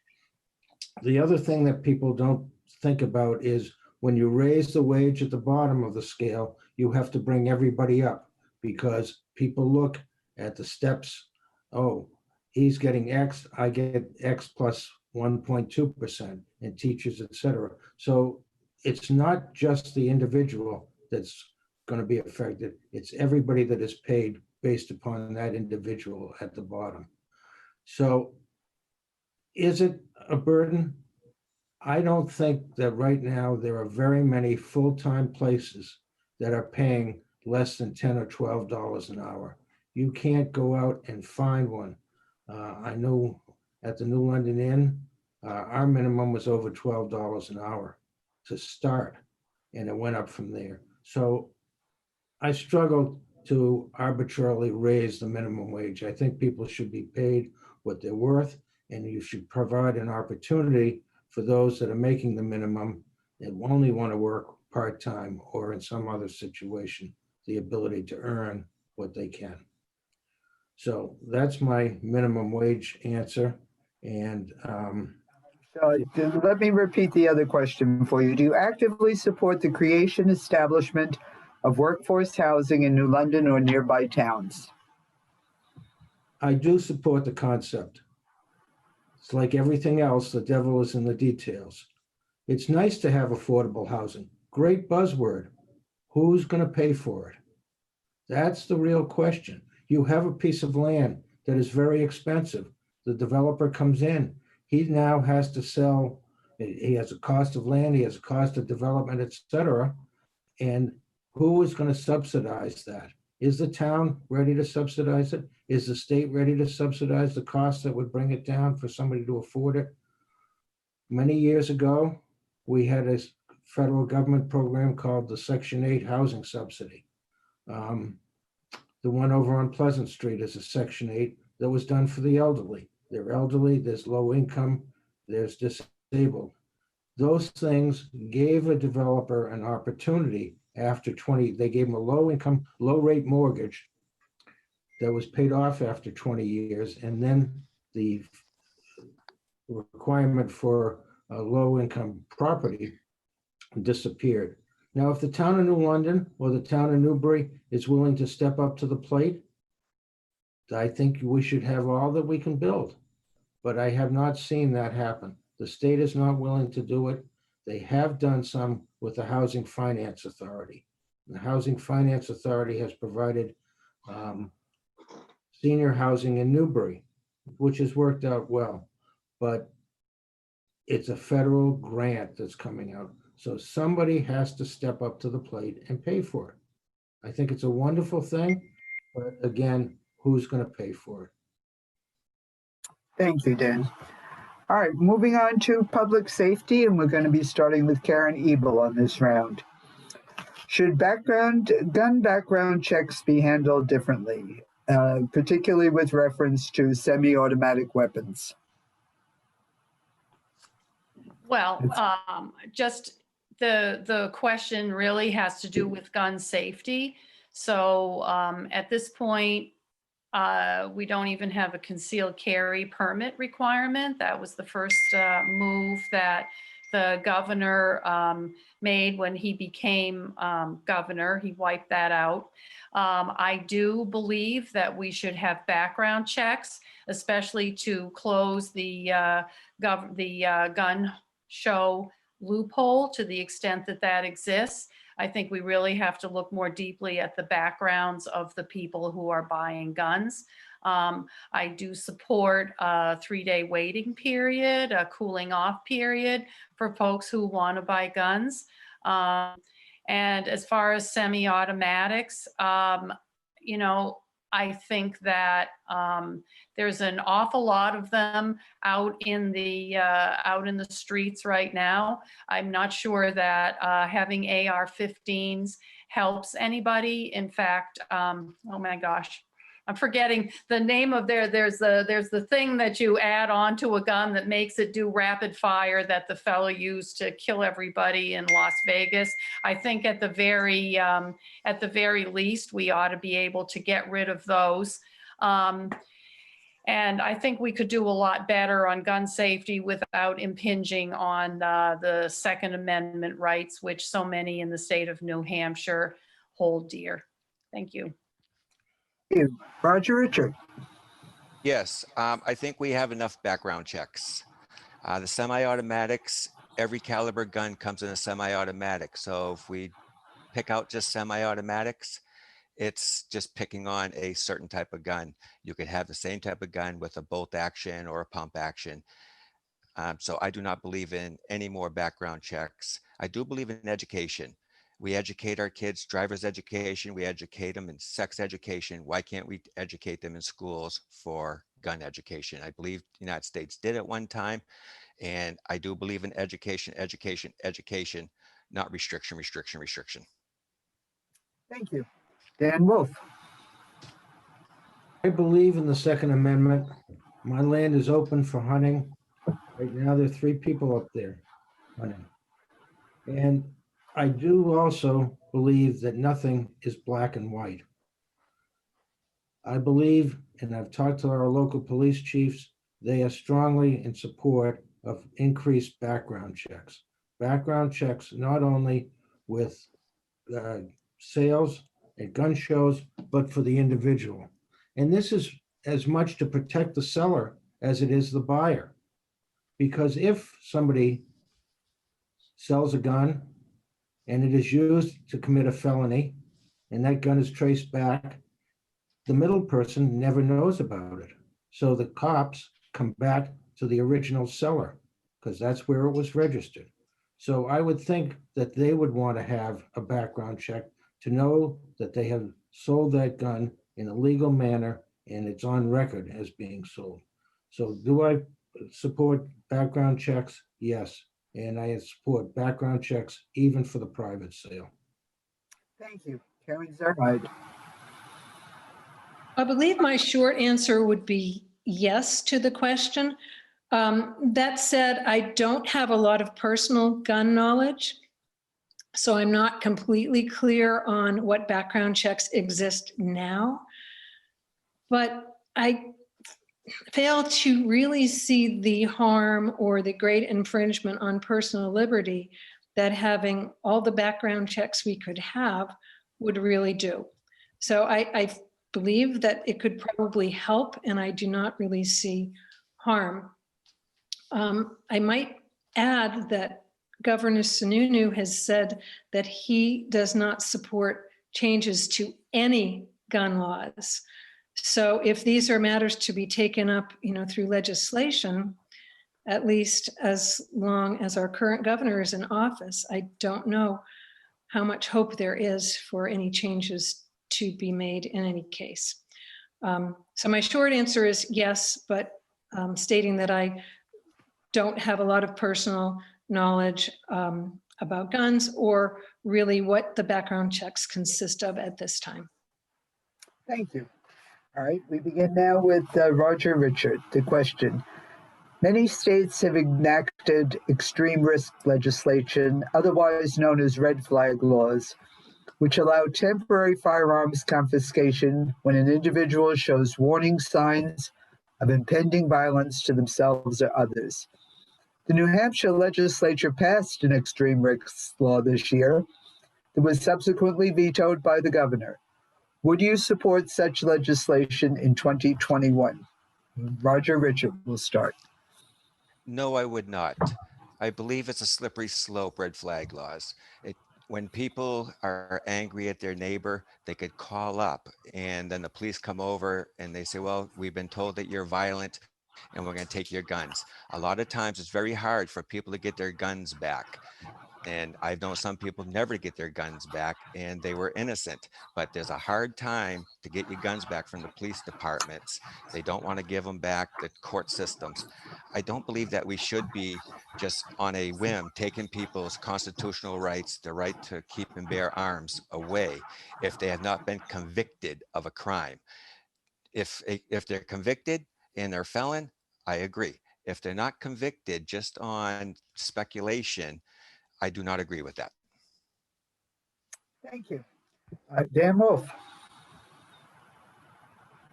The other thing that people don't think about is when you raise the wage at the bottom of the scale, you have to bring everybody up because people look at the steps. Oh, he's getting X, I get X plus 1.2% in teachers, et cetera. So it's not just the individual that's going to be affected. It's everybody that is paid based upon that individual at the bottom. So is it a burden? I don't think that right now there are very many full-time places that are paying less than $10 or $12 an hour. You can't go out and find one. I know at the New London Inn, our minimum was over $12 an hour to start, and it went up from there. So I struggle to arbitrarily raise the minimum wage. I think people should be paid what they're worth, and you should provide an opportunity for those that are making the minimum and only want to work part-time or in some other situation, the ability to earn what they can. So that's my minimum wage answer. And let me repeat the other question for you. Do you actively support the creation, establishment of workforce housing in New London or nearby towns? I do support the concept. It's like everything else, the devil is in the details. It's nice to have affordable housing. Great buzzword. Who's going to pay for it? That's the real question. You have a piece of land that is very expensive. The developer comes in. He now has to sell. He has a cost of land. He has a cost of development, et cetera. And who is going to subsidize that? Is the town ready to subsidize it? Is the state ready to subsidize the cost that would bring it down for somebody to afford it? Many years ago, we had a federal government program called the Section 8 Housing Subsidy. The one over on Pleasant Street is a Section 8 that was done for the elderly. They're elderly, there's low income, there's disabled. Those things gave a developer an opportunity after 20, they gave them a low income, low rate mortgage that was paid off after 20 years. And then the requirement for a low income property disappeared. Now, if the town of New London or the town of Newbury is willing to step up to the plate, I think we should have all that we can build. But I have not seen that happen. The state is not willing to do it. They have done some with the Housing Finance Authority. The Housing Finance Authority has provided senior housing in Newbury, which has worked out well. But it's a federal grant that's coming out. So somebody has to step up to the plate and pay for it. I think it's a wonderful thing, but again, who's going to pay for it? Thank you, Dan. All right, moving on to public safety, and we're going to be starting with Karen Ebel on this round. Should gun background checks be handled differently, particularly with reference to semi-automatic weapons? Well, just the question really has to do with gun safety. So at this point, we don't even have a concealed carry permit requirement. That was the first move that the governor made when he became governor. He wiped that out. I do believe that we should have background checks, especially to close the gun show loophole to the extent that that exists. I think we really have to look more deeply at the backgrounds of the people who are buying guns. I do support a 3-day waiting period, a cooling off period for folks who want to buy guns. And as far as semi-automatics, you know, I think that there's an awful lot of them out in the streets right now. I'm not sure that having AR-15s helps anybody. In fact, oh my gosh, I'm forgetting the name of there's the thing that you add on to a gun that makes it do rapid fire that the fellow used to kill everybody in Las Vegas. I think at the very least, we ought to be able to get rid of those. And I think we could do a lot better on gun safety without impinging on the Second Amendment rights, which so many in the state of New Hampshire hold dear. Thank you. Thank you. Roger Richard. Yes, I think we have enough background checks. The semi-automatics, every caliber gun comes in a semi-automatic. So if we pick out just semi-automatics, it's just picking on a certain type of gun. You could have the same type of gun with a bolt action or a pump action. So I do not believe in any more background checks. I do believe in education. We educate our kids, driver's education, we educate them in sex education. Why can't we educate them in schools for gun education? I believe the United States did at one time, and I do believe in education, education, education, not restriction, restriction, restriction. Thank you. Dan Wolf. I believe in the Second Amendment. My land is open for hunting. Right now, there are 3 people up there hunting. And I do also believe that nothing is black and white. I believe, and I've talked to our local police chiefs, they are strongly in support of increased background checks. Background checks not only with sales at gun shows, but for the individual. And this is as much to protect the seller as it is the buyer. Because if somebody sells a gun and it is used to commit a felony, and that gun is traced back, the middle person never knows about it. So the cops come back to the original seller because that's where it was registered. So I would think that they would want to have a background check to know that they have sold that gun in a legal manner and it's on record as being sold. So do I support background checks? Yes. And I support background checks even for the private sale. Thank you. Karen Zurheide. I believe my short answer would be yes to the question. That said, I don't have a lot of personal gun knowledge, so I'm not completely clear on what background checks exist now. But I fail to really see the harm or the great infringement on personal liberty that having all the background checks we could have would really do. So I believe that it could probably help, and I do not really see harm. I might add that Governor Sununu has said that he does not support changes to any gun laws. So if these are matters to be taken up, through legislation, at least as long as our current governor is in office, I don't know how much hope there is for any changes to be made in any case. So my short answer is yes, but stating that I don't have a lot of personal knowledge about guns or really what the background checks consist of at this time. Thank you. All right, we begin now with Roger Richard. The question: many states have enacted extreme risk legislation, otherwise known as red flag laws, which allow temporary firearms confiscation when an individual shows warning signs of impending violence to themselves or others. The New Hampshire legislature passed an extreme risk law this year that was subsequently vetoed by the governor. Would you support such legislation in 2021? Roger Richard will start. No, I would not. I believe it's a slippery slope, red flag laws. When people are angry at their neighbor, they could call up and then the police come over and they say, well, we've been told that you're violent and we're going to take your guns. A lot of times it's very hard for people to get their guns back. And I've known some people never get their guns back and they were innocent, but there's a hard time to get your guns back from the police departments. They don't want to give them back, the court systems. I don't believe that we should be just on a whim taking people's constitutional rights, the right to keep and bear arms, away if they have not been convicted of a crime. If they're convicted and they're felon, I agree. If they're not convicted just on speculation, I do not agree with that. Thank you. Dan Wolf.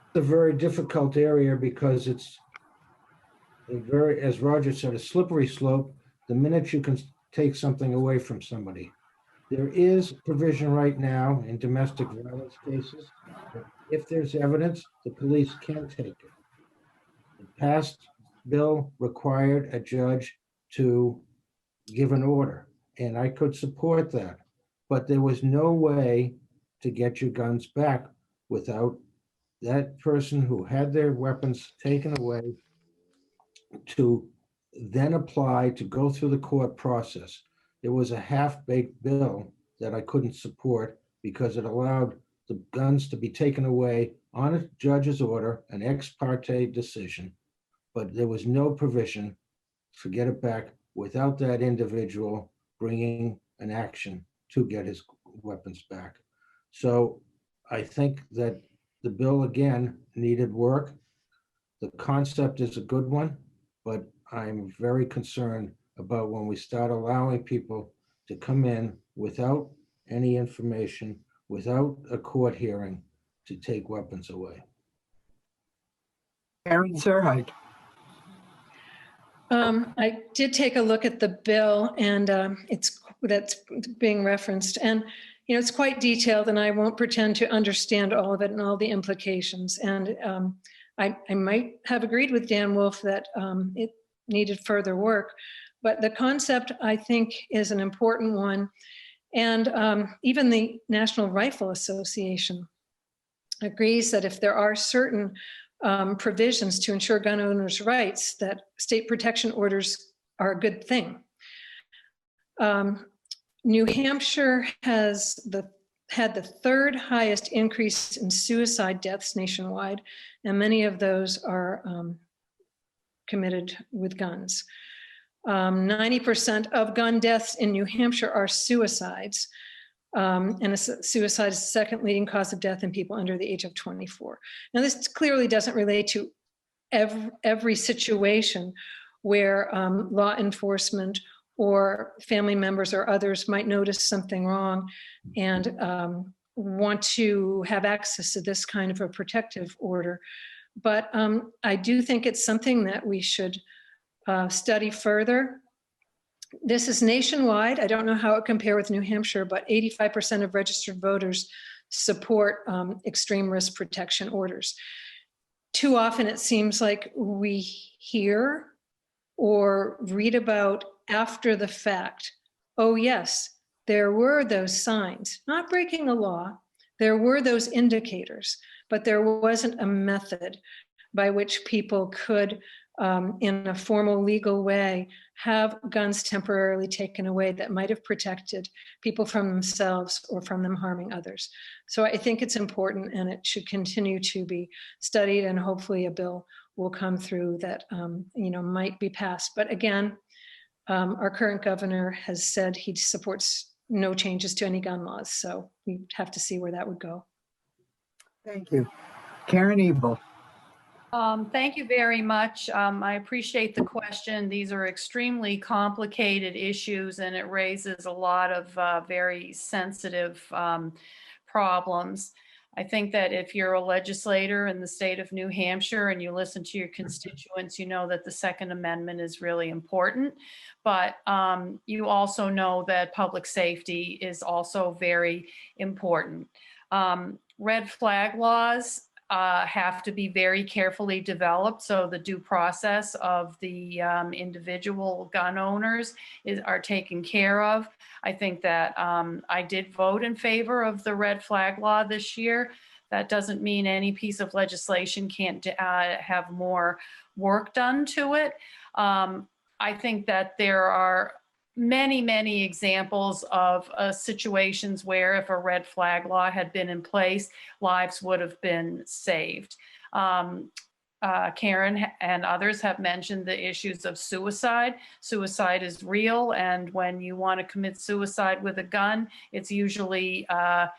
It's a very difficult area because it's a very, as Roger said, a slippery slope the minute you can take something away from somebody. There is provision right now in domestic violence cases that if there's evidence, the police can take it. The past bill required a judge to give an order, and I could support that. But there was no way to get your guns back without that person who had their weapons taken away to then apply to go through the court process. It was a half-baked bill that I couldn't support because it allowed the guns to be taken away on a judge's order, an ex parte decision, but there was no provision to get it back without that individual bringing an action to get his weapons back. So I think that the bill again needed work. The concept is a good one, but I'm very concerned about when we start allowing people to come in without any information, without a court hearing, to take weapons away. Karen Zurheide. I did take a look at the bill, and that's being referenced, and it's quite detailed, and I won't pretend to understand all of it and all the implications. And I might have agreed with Dan Wolf that it needed further work, but the concept I think is an important one. And even the National Rifle Association agrees that if there are certain provisions to ensure gun owners' rights, that state protection orders are a good thing. New Hampshire has had the third highest increase in suicide deaths nationwide, and many of those are committed with guns. 90% of gun deaths in New Hampshire are suicides. And a suicide is the second leading cause of death in people under the age of 24. Now, this clearly doesn't relate to every situation where law enforcement or family members or others might notice something wrong and want to have access to this kind of a protective order. But I do think it's something that we should study further. This is nationwide. I don't know how it compares with New Hampshire, but 85% of registered voters support extreme risk protection orders. Too often it seems like we hear or read about after the fact, oh yes, there were those signs, not breaking a law, there were those indicators, but there wasn't a method by which people could, in a formal legal way, have guns temporarily taken away that might have protected people from themselves or from them harming others. So I think it's important, and it should continue to be studied, and hopefully a bill will come through that might be passed. But again, our current governor has said he supports no changes to any gun laws, so we have to see where that would go. Thank you. Karen Ebel. Thank you very much. I appreciate the question. These are extremely complicated issues, and it raises a lot of very sensitive problems. I think that if you're a legislator in the state of New Hampshire and you listen to your constituents, you know that the Second Amendment is really important. But you also know that public safety is also very important. Red flag laws have to be very carefully developed, so the due process of the individual gun owners are taken care of. I think that I did vote in favor of the red flag law this year. That doesn't mean any piece of legislation can't have more work done to it. I think that there are many examples of situations where if a red flag law had been in place, lives would have been saved. Karen and others have mentioned the issues of suicide. Suicide is real, and when you want to commit suicide with a gun, it's usually a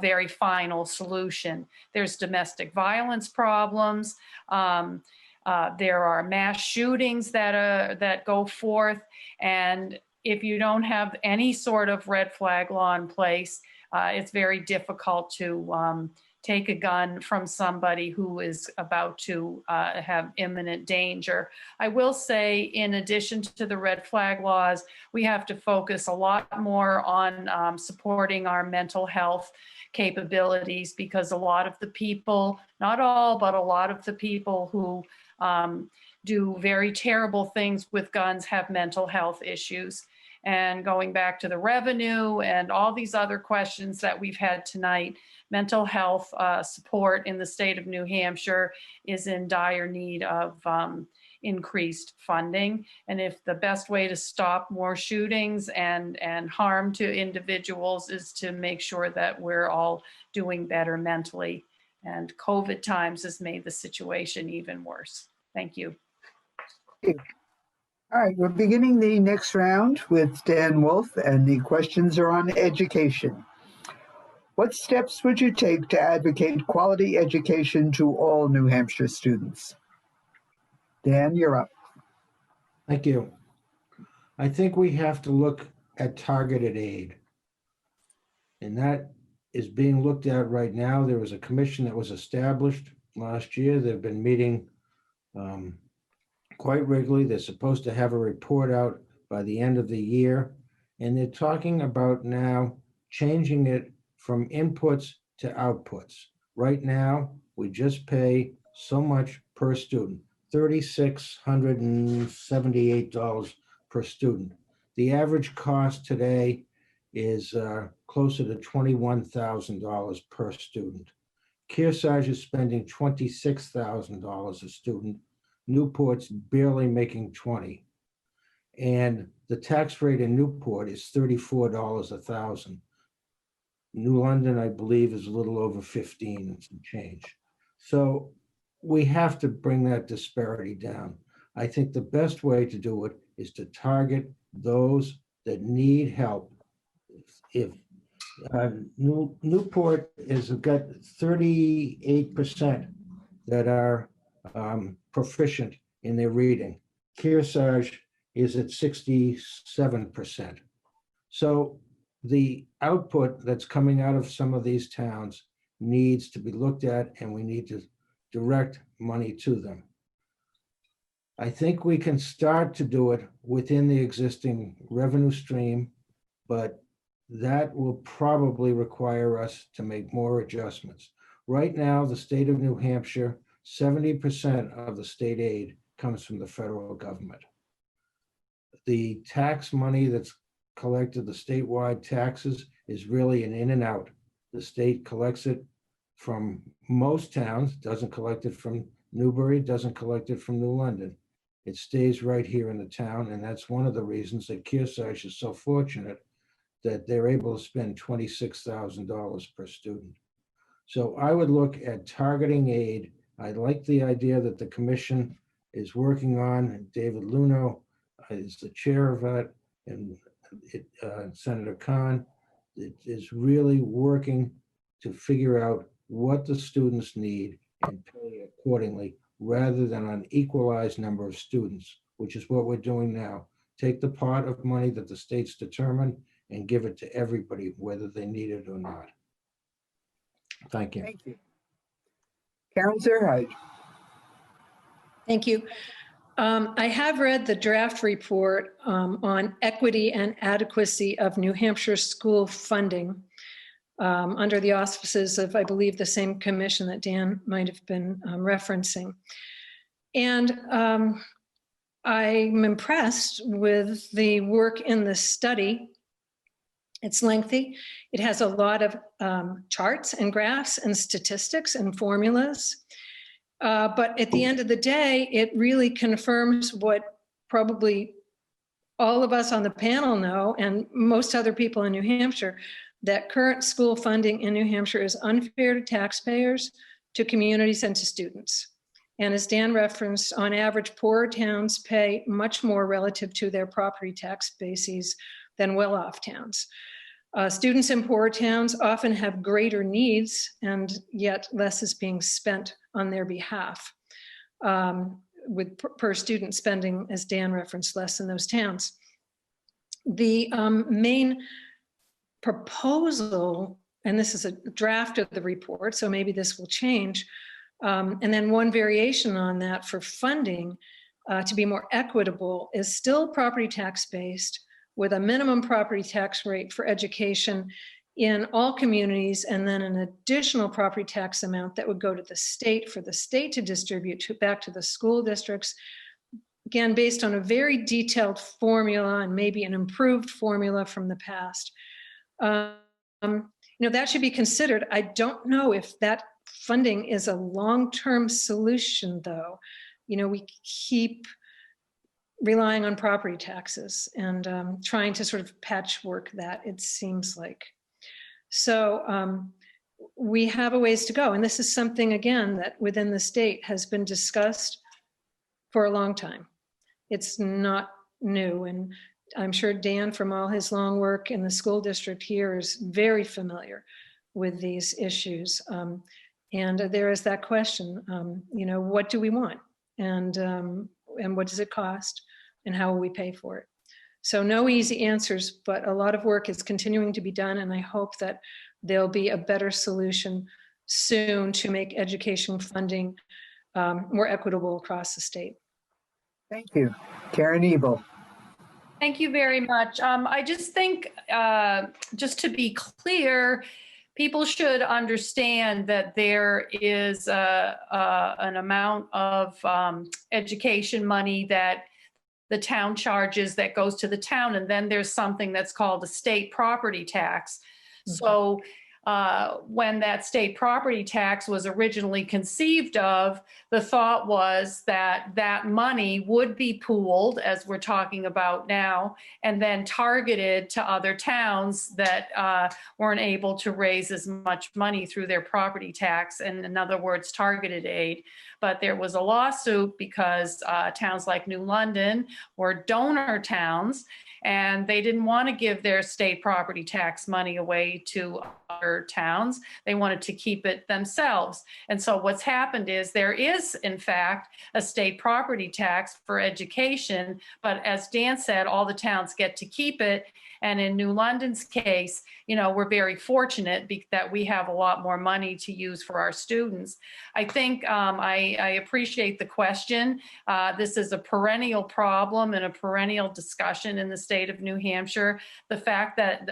very final solution. There's domestic violence problems. There are mass shootings that go forth, and if you don't have any sort of red flag law in place, it's very difficult to take a gun from somebody who is about to have imminent danger. I will say, in addition to the red flag laws, we have to focus a lot more on supporting our mental health capabilities, because a lot of the people, not all, but a lot of the people who do very terrible things with guns have mental health issues. And going back to the revenue and all these other questions that we've had tonight, mental health support in the state of New Hampshire is in dire need of increased funding. And if the best way to stop more shootings and harm to individuals is to make sure that we're all doing better mentally, and COVID times has made the situation even worse. Thank you. All right, we're beginning the next round with Dan Wolf, and the questions are on education. What steps would you take to advocate quality education to all New Hampshire students? Dan, you're up. Thank you. I think we have to look at targeted aid. And that is being looked at right now. There was a commission that was established last year. They've been meeting quite regularly. They're supposed to have a report out by the end of the year. And they're talking about now changing it from inputs to outputs. Right now, we just pay so much per student, $3,678 per student. The average cost today is closer to $21,000 per student. Kearsarge is spending $26,000 a student. Newport's barely making 20. And the tax rate in Newport is $34 a thousand. New London, I believe, is a little over 15 and some change. So we have to bring that disparity down. I think the best way to do it is to target those that need help. If Newport has got 38% that are proficient in their reading. Kearsarge is at 67%. So the output that's coming out of some of these towns needs to be looked at, and we need to direct money to them. I think we can start to do it within the existing revenue stream, but that will probably require us to make more adjustments. Right now, the state of New Hampshire, 70% of the state aid comes from the federal government. The tax money that's collected, the statewide taxes, is really an in and out. The state collects it from most towns, doesn't collect it from Newbury, doesn't collect it from New London. It stays right here in the town, and that's one of the reasons that Kearsarge is so fortunate that they're able to spend $26,000 per student. So I would look at targeting aid. I like the idea that the commission is working on. David Luno is the chair of it, and Senator Khan is really working to figure out what the students need and pay accordingly, rather than an equalized number of students, which is what we're doing now. Take the pot of money that the state's determined and give it to everybody, whether they need it or not. Thank you. Thank you. Karen Zurheide. Thank you. I have read the draft report on equity and adequacy of New Hampshire school funding under the auspices of, I believe, the same commission that Dan might have been referencing. And I'm impressed with the work in the study. It's lengthy. It has a lot of charts and graphs and statistics and formulas. But at the end of the day, it really confirms what probably all of us on the panel know, and most other people in New Hampshire, that current school funding in New Hampshire is unfair to taxpayers, to communities, and to students. And as Dan referenced, on average, poorer towns pay much more relative to their property tax bases than well-off towns. Students in poorer towns often have greater needs, and yet less is being spent on their behalf, with per student spending, as Dan referenced, less in those towns. The main proposal, and this is a draft of the report, so maybe this will change, and then one variation on that for funding to be more equitable is still property tax based, with a minimum property tax rate for education in all communities, and then an additional property tax amount that would go to the state for the state to distribute back to the school districts, again, based on a very detailed formula and maybe an improved formula from the past. That should be considered. I don't know if that funding is a long-term solution, though. We keep relying on property taxes and trying to sort of patchwork that, it seems like. So we have a ways to go. And this is something, again, that within the state has been discussed for a long time. It's not new. And I'm sure Dan, from all his long work in the school district here, is very familiar with these issues. And there is that question, what do we want? And what does it cost? And how will we pay for it? So no easy answers, but a lot of work is continuing to be done. And I hope that there'll be a better solution soon to make education funding more equitable across the state. Thank you. Karen Ebel. Thank you very much. I just think, just to be clear, people should understand that there is an amount of education money that the town charges that goes to the town, and then there's something that's called a state property tax. Mm-hmm. So when that state property tax was originally conceived of, the thought was that that money would be pooled, as we're talking about now, and then targeted to other towns that weren't able to raise as much money through their property tax, and in other words, targeted aid. But there was a lawsuit because towns like New London were donor towns, and they didn't want to give their state property tax money away to other towns. They wanted to keep it themselves. And so what's happened is there is, in fact, a state property tax for education, but as Dan said, all the towns get to keep it. And in New London's case, we're very fortunate that we have a lot more money to use for our students. I think I appreciate the question. This is a perennial problem and a perennial discussion in the state of New Hampshire. The fact that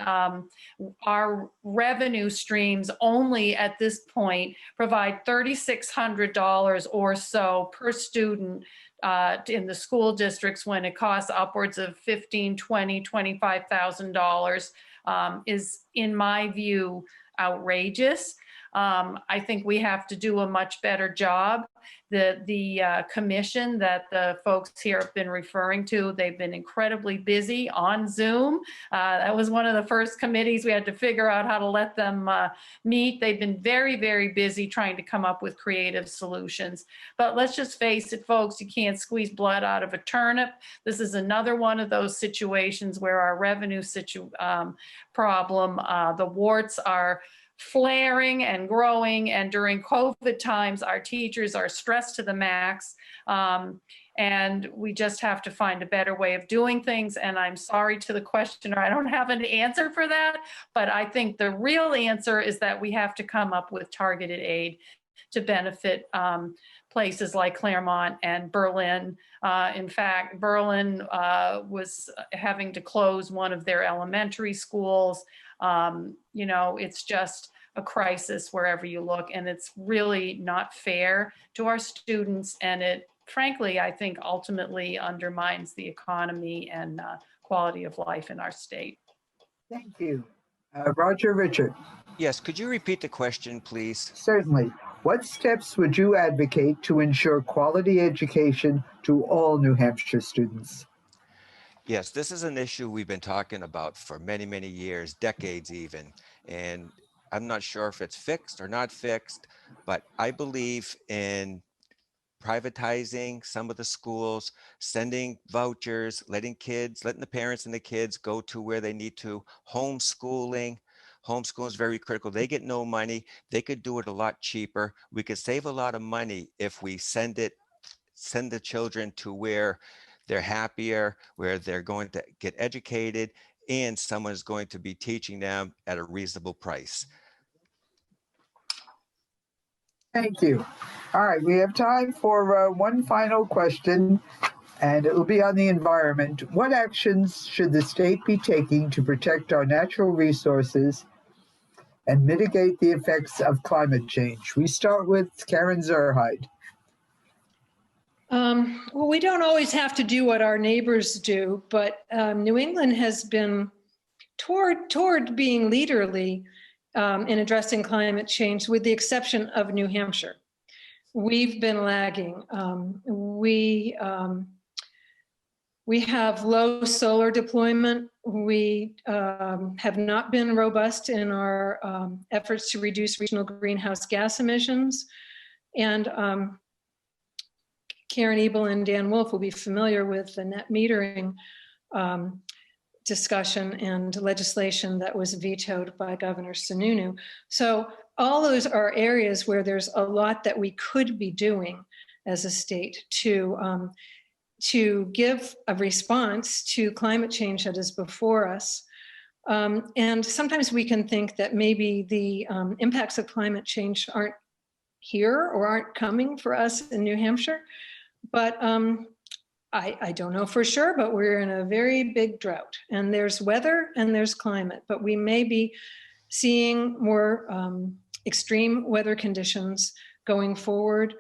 our revenue streams only at this point provide $3,600 or so per student in the school districts, when it costs upwards of $15,000, $20,000, $25,000 is, in my view, outrageous. I think we have to do a much better job. The commission that the folks here have been referring to, they've been incredibly busy on Zoom. That was one of the first committees we had to figure out how to let them meet. They've been very, very busy trying to come up with creative solutions. But let's just face it, folks, you can't squeeze blood out of a turnip. This is another one of those situations where our revenue problem, the warts are flaring and growing, and during COVID times, our teachers are stressed to the max, and we just have to find a better way of doing things. And I'm sorry to the questioner, I don't have an answer for that, but I think the real answer is that we have to come up with targeted aid to benefit places like Claremont and Berlin. In fact, Berlin was having to close one of their elementary schools. It's just a crisis wherever you look, and it's really not fair to our students. And it, frankly, I think ultimately undermines the economy and quality of life in our state. Thank you. Roger Richard. Yes, could you repeat the question, please? Certainly. What steps would you advocate to ensure quality education to all New Hampshire students? Yes, this is an issue we've been talking about for many, many years, decades even. And I'm not sure if it's fixed or not fixed, but I believe in privatizing some of the schools, sending vouchers, letting the parents and the kids go to where they need to, homeschooling. Homeschooling is very critical. They get no money. They could do it a lot cheaper. We could save a lot of money if we send the children to where they're happier, where they're going to get educated, and someone's going to be teaching them at a reasonable price. Thank you. All right, we have time for one final question, and it will be on the environment. What actions should the state be taking to protect our natural resources and mitigate the effects of climate change? We start with Karen Zurheide. Well, we don't always have to do what our neighbors do, but New England has been toward being leaderly in addressing climate change, with the exception of New Hampshire. We've been lagging. We have low solar deployment. We have not been robust in our efforts to reduce regional greenhouse gas emissions. And Karen Ebel and Dan Wolf will be familiar with the net metering discussion and legislation that was vetoed by Governor Sununu. So all those are areas where there's a lot that we could be doing as a state to give a response to climate change that is before us. And sometimes we can think that maybe the impacts of climate change aren't here or aren't coming for us in New Hampshire. But I don't know for sure, but we're in a very big drought, and there's weather and there's climate, but we may be seeing more extreme weather conditions going forward.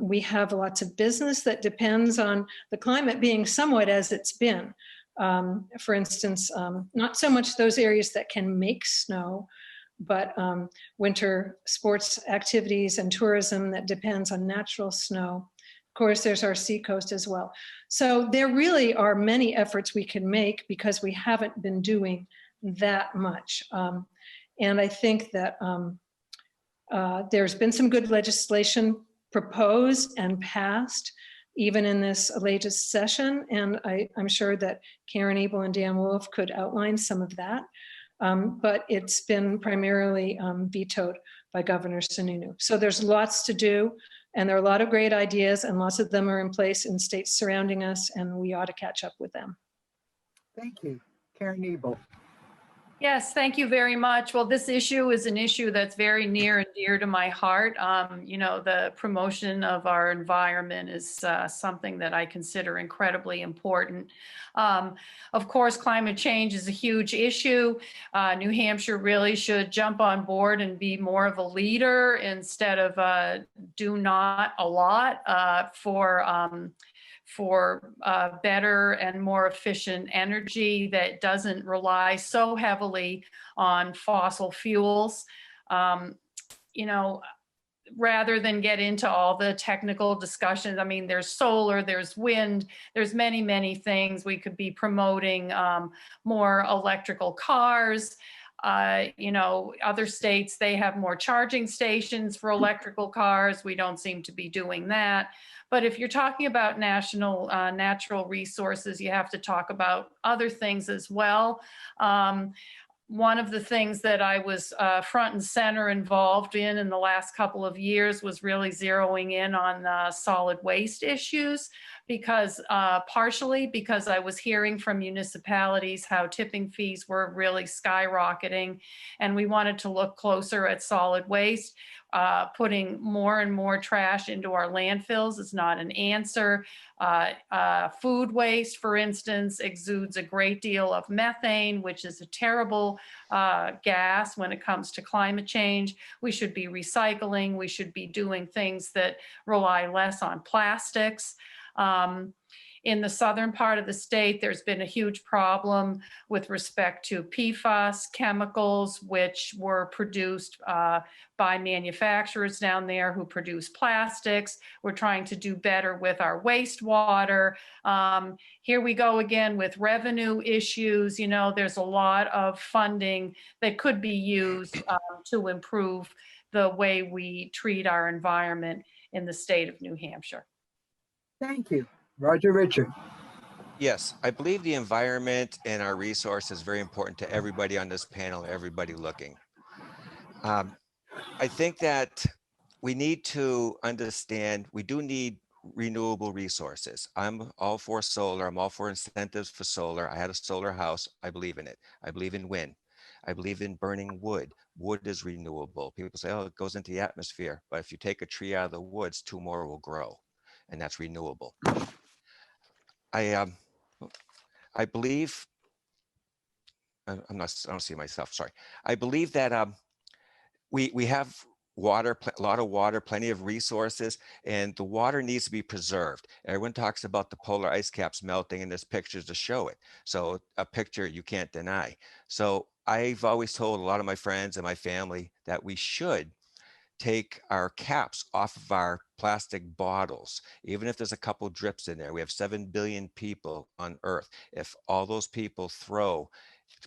We have lots of business that depends on the climate being somewhat as it's been. For instance, not so much those areas that can make snow, but winter sports activities and tourism that depends on natural snow. Of course, there's our seacoast as well. So there really are many efforts we can make because we haven't been doing that much. And I think that there's been some good legislation proposed and passed, even in this latest session. And I'm sure that Karen Ebel and Dan Wolf could outline some of that. But it's been primarily vetoed by Governor Sununu. So there's lots to do. And there are a lot of great ideas, and lots of them are in place in states surrounding us, and we ought to catch up with them. Thank you. Karen Ebel. Yes, thank you very much. Well, this issue is an issue that's very near and dear to my heart. You know, the promotion of our environment is something that I consider incredibly important. Of course, climate change is a huge issue. New Hampshire really should jump on board and be more of a leader instead of do not a lot for better and more efficient energy that doesn't rely so heavily on fossil fuels. You know, rather than get into all the technical discussions, I mean, there's solar, there's wind, there's many, many things we could be promoting, more electrical cars. You know, other states, they have more charging stations for electrical cars. We don't seem to be doing that. But if you're talking about national natural resources, you have to talk about other things as well. One of the things that I was front and center involved in the last couple of years was really zeroing in on solid waste issues, because partially because I was hearing from municipalities how tipping fees were really skyrocketing, and we wanted to look closer at solid waste. Putting more and more trash into our landfills is not an answer. Food waste, for instance, exudes a great deal of methane, which is a terrible gas when it comes to climate change. We should be recycling. We should be doing things that rely less on plastics. In the southern part of the state, there's been a huge problem with respect to PFAS chemicals, which were produced by manufacturers down there who produce plastics. We're trying to do better with our wastewater. Here we go again with revenue issues. You know, there's a lot of funding that could be used to improve the way we treat our environment in the state of New Hampshire. Thank you. Roger Richard. Yes, I believe the environment and our resource is very important to everybody on this panel, everybody looking. I think that we need to understand, we do need renewable resources. I'm all for solar. I'm all for incentives for solar. I had a solar house. I believe in it. I believe in wind. I believe in burning wood. Wood is renewable. People say, oh, it goes into the atmosphere. But if you take a tree out of the woods, 2 more will grow, and that's renewable. I believe, I don't see myself, sorry. I believe that we have water, a lot of water, plenty of resources, and the water needs to be preserved. Everyone talks about the polar ice caps melting, and there's pictures to show it. So a picture you can't deny. So I've always told a lot of my friends and my family that we should take our caps off of our plastic bottles, even if there's a couple drips in there. We have 7 billion people on Earth. If all those people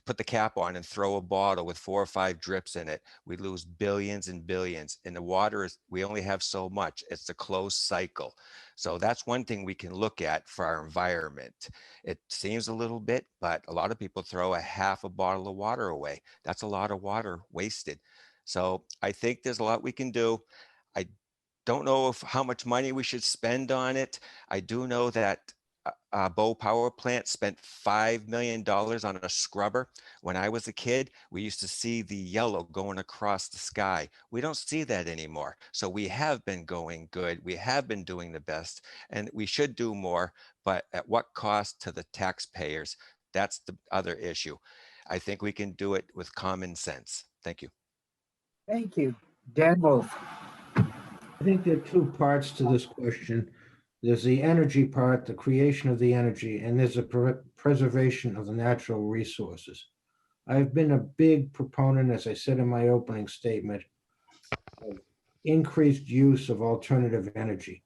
put the cap on and throw a bottle with 4 or 5 drips in it, we lose billions and billions. And the water is, we only have so much. It's a closed cycle. So that's one thing we can look at for our environment. It seems a little bit, but a lot of people throw a half a bottle of water away. That's a lot of water wasted. So I think there's a lot we can do. I don't know how much money we should spend on it. I do know that Bow Power Plant spent $5 million on a scrubber. When I was a kid, we used to see the yellow going across the sky. We don't see that anymore. So we have been going good. We have been doing the best, and we should do more, but at what cost to the taxpayers? That's the other issue. I think we can do it with common sense. Thank you. Thank you. Dan Wolf. I think there are 2 parts to this question. There's the energy part, the creation of the energy, and there's a preservation of the natural resources. I've been a big proponent, as I said in my opening statement, of increased use of alternative energy.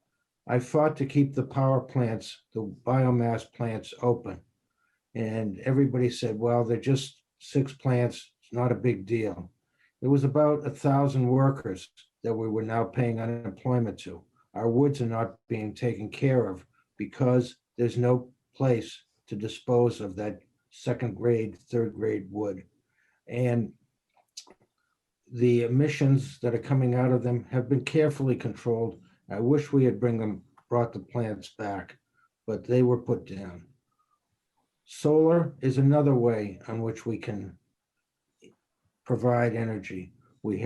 I fought to keep the power plants, the biomass plants open. And everybody said, well, they're just 6 plants, it's not a big deal. There was about 1,000 workers that we were now paying unemployment to. Our woods are not being taken care of because there's no place to dispose of that 2nd grade, 3rd grade wood. And the emissions that are coming out of them have been carefully controlled. I wish we had brought the plants back, but they were put down. Solar is another way on which we can provide energy. We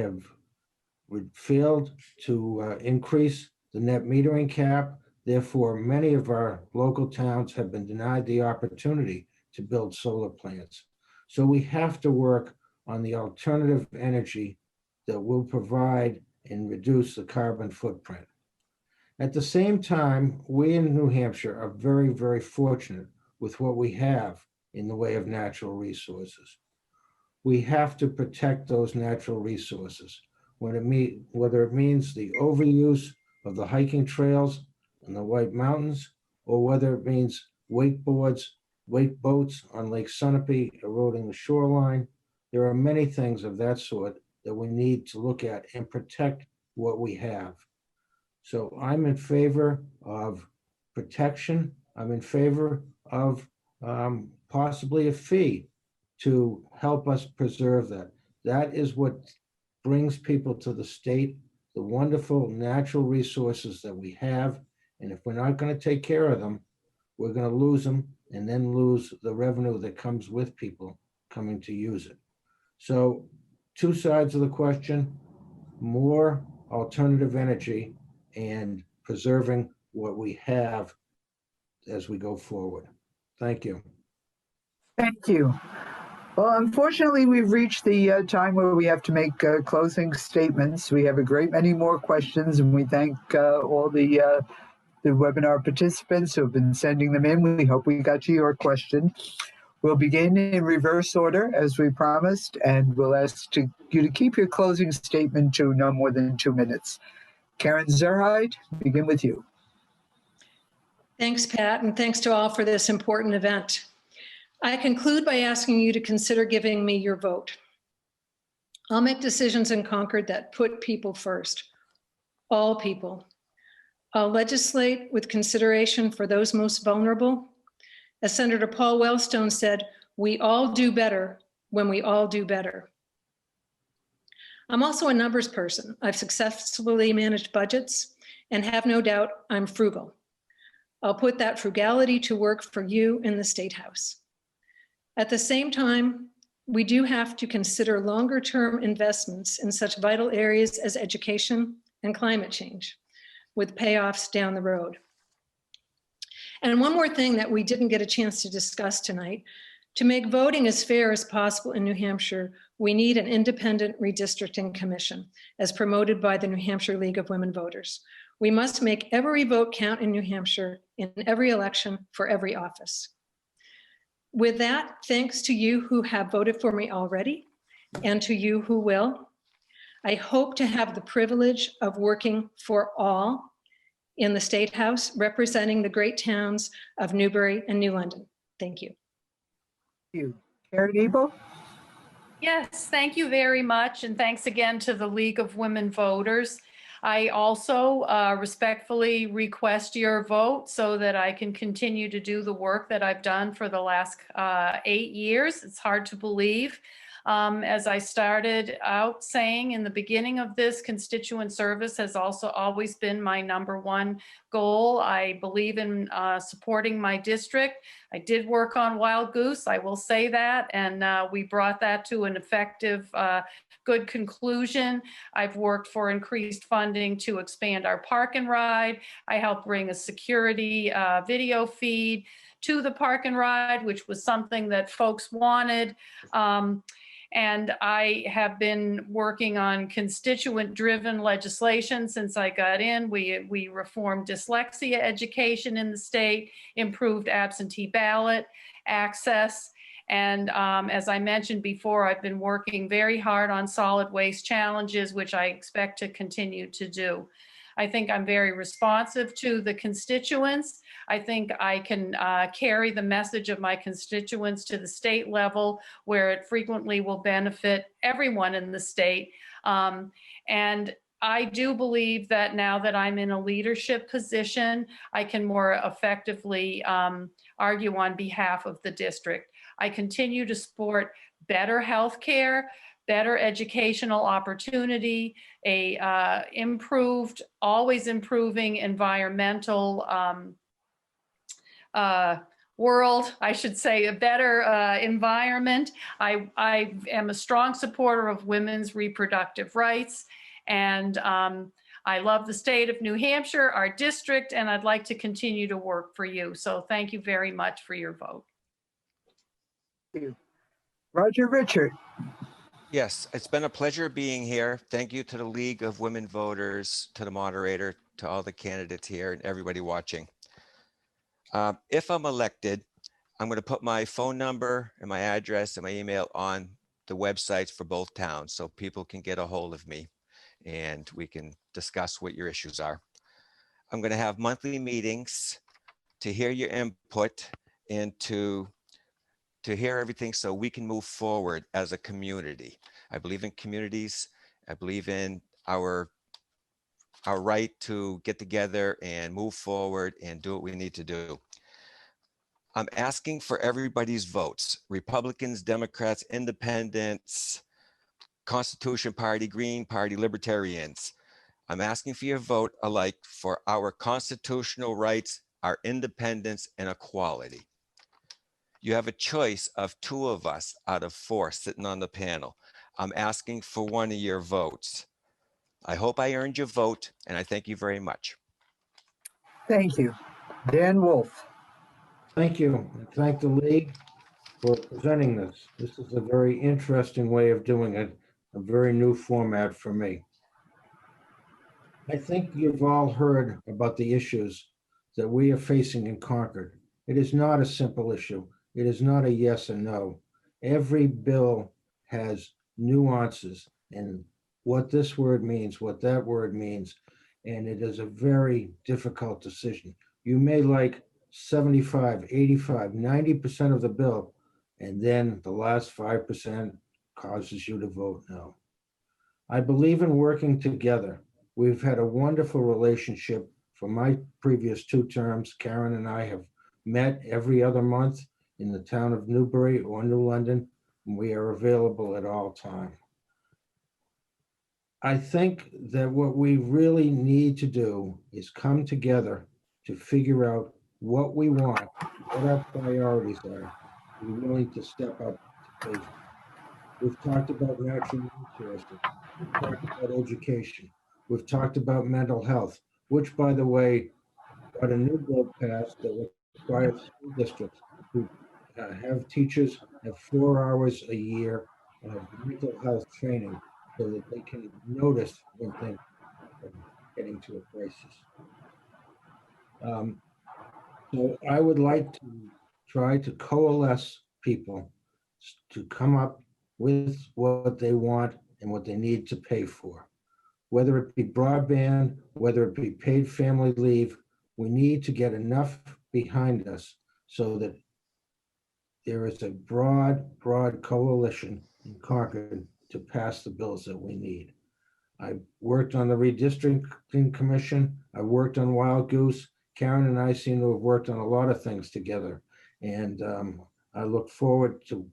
failed to increase the net metering cap. Therefore, many of our local towns have been denied the opportunity to build solar plants. So we have to work on the alternative energy that will provide and reduce the carbon footprint. At the same time, we in New Hampshire are very, very fortunate with what we have in the way of natural resources. We have to protect those natural resources, whether it means the overuse of the hiking trails in the White Mountains, or whether it means wake boats on Lake Sunapee eroding the shoreline. There are many things of that sort that we need to look at and protect what we have. So I'm in favor of protection. I'm in favor of possibly a fee to help us preserve that. That is what brings people to the state, the wonderful natural resources that we have. And if we're not going to take care of them, we're going to lose them and then lose the revenue that comes with people coming to use it. So 2 sides of the question: more alternative energy and preserving what we have as we go forward. Thank you. Thank you. Well, unfortunately, we've reached the time where we have to make closing statements. We have a great many more questions, and we thank all the the webinar participants who have been sending them in. We hope we got to your question. We'll begin in reverse order as we promised, and we'll ask you to keep your closing statement to no more than 2 minutes. Karen Zurheide, begin with you. Thanks, Pat, and thanks to all for this important event. I conclude by asking you to consider giving me your vote. I'll make decisions in Concord that put people first, all people. I'll legislate with consideration for those most vulnerable. As Senator Paul Wellstone said, we all do better when we all do better. I'm also a numbers person. I've successfully managed budgets and have no doubt I'm frugal. I'll put that frugality to work for you in the State House. At the same time, we do have to consider longer-term investments in such vital areas as education and climate change, with payoffs down the road. And one more thing that we didn't get a chance to discuss tonight, to make voting as fair as possible in New Hampshire, we need an independent redistricting commission, as promoted by the New Hampshire League of Women Voters. We must make every vote count in New Hampshire in every election for every office. With that, thanks to you who have voted for me already and to you who will. I hope to have the privilege of working for all in the State House, representing the great towns of Newbury and New London. Thank you. Thank you. Karen Ebel? Yes, thank you very much. And thanks again to the League of Women Voters. I also respectfully request your vote so that I can continue to do the work that I've done for the last 8 years. It's hard to believe. As I started out saying in the beginning of this, constituent service has also always been my #1 goal. I believe in supporting my district. I did work on Wild Goose, I will say that, and we brought that to an effective, good conclusion. I've worked for increased funding to expand our park and ride. I helped bring a security video feed to the park and ride, which was something that folks wanted. And I have been working on constituent-driven legislation since I got in. We reformed dyslexia education in the state, improved absentee ballot access. And as I mentioned before, I've been working very hard on solid waste challenges, which I expect to continue to do. I think I'm very responsive to the constituents. I think I can carry the message of my constituents to the state level where it frequently will benefit everyone in the state. And I do believe that now that I'm in a leadership position, I can more effectively argue on behalf of the district. I continue to support better healthcare, better educational opportunity, a improved, always improving environmental world, I should say, a better environment. I am a strong supporter of women's reproductive rights, and I love the state of New Hampshire, our district, and I'd like to continue to work for you. So thank you very much for your vote. Thank you. Roger Richard. Yes, it's been a pleasure being here. Thank you to the League of Women Voters, to the moderator, to all the candidates here and everybody watching. If I'm elected, I'm going to put my phone number and my address and my email on the websites for both towns so people can get a hold of me and we can discuss what your issues are. I'm going to have monthly meetings to hear your input and to hear everything so we can move forward as a community. I believe in communities. I believe in our right to get together and move forward and do what we need to do. I'm asking for everybody's votes, Republicans, Democrats, Independents, Constitution Party, Green Party, Libertarians. I'm asking for your vote alike for our constitutional rights, our independence, and equality. You have a choice of 2 of us out of 4 sitting on the panel. I'm asking for 1 of your votes. I hope I earned your vote, and I thank you very much. Thank you. Dan Wolf. Thank you. And thank the League for presenting this. This is a very interesting way of doing it, a very new format for me. I think you've all heard about the issues that we are facing in Concord. It is not a simple issue. It is not a yes or no. Every bill has nuances and what this word means, what that word means, and it is a very difficult decision. You may like 75, 85, 90% of the bill, and then the last 5% causes you to vote no. I believe in working together. We've had a wonderful relationship for my previous 2 terms. Karen and I have met every other month in the town of Newbury or New London, and we are available at all times. I think that what we really need to do is come together to figure out what we want, what our priorities are, be willing to step up to pay. We've talked about natural resources. We've talked about education. We've talked about mental health, which, by the way, got a new bill passed that requires school districts to have teachers have 4 hours a year of mental health training so that they can notice when things are getting to a crisis. So I would like to try to coalesce people to come up with what they want and what they need to pay for. Whether it be broadband, whether it be paid family leave, we need to get enough behind us so that there is a broad coalition in Concord to pass the bills that we need. I worked on the Redistricting Commission. I worked on Wild Goose. Karen and I seem to have worked on a lot of things together. And I look forward to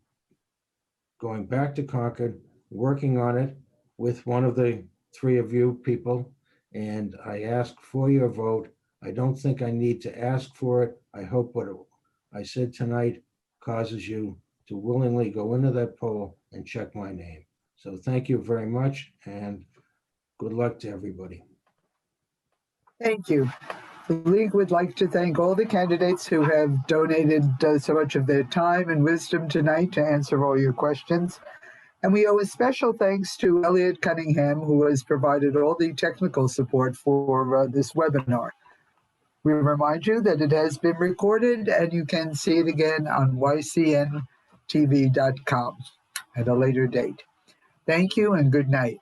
going back to Concord, working on it with one of the 3 of you people. And I ask for your vote. I don't think I need to ask for it. I hope what I said tonight causes you to willingly go into that poll and check my name. So thank you very much and good luck to everybody. Thank you. The League would like to thank all the candidates who have donated so much of their time and wisdom tonight to answer all your questions. And we owe a special thanks to Elliot Cunningham, who has provided all the technical support for this webinar. We remind you that it has been recorded and you can see it again on ycntv.com at a later date. Thank you and good night.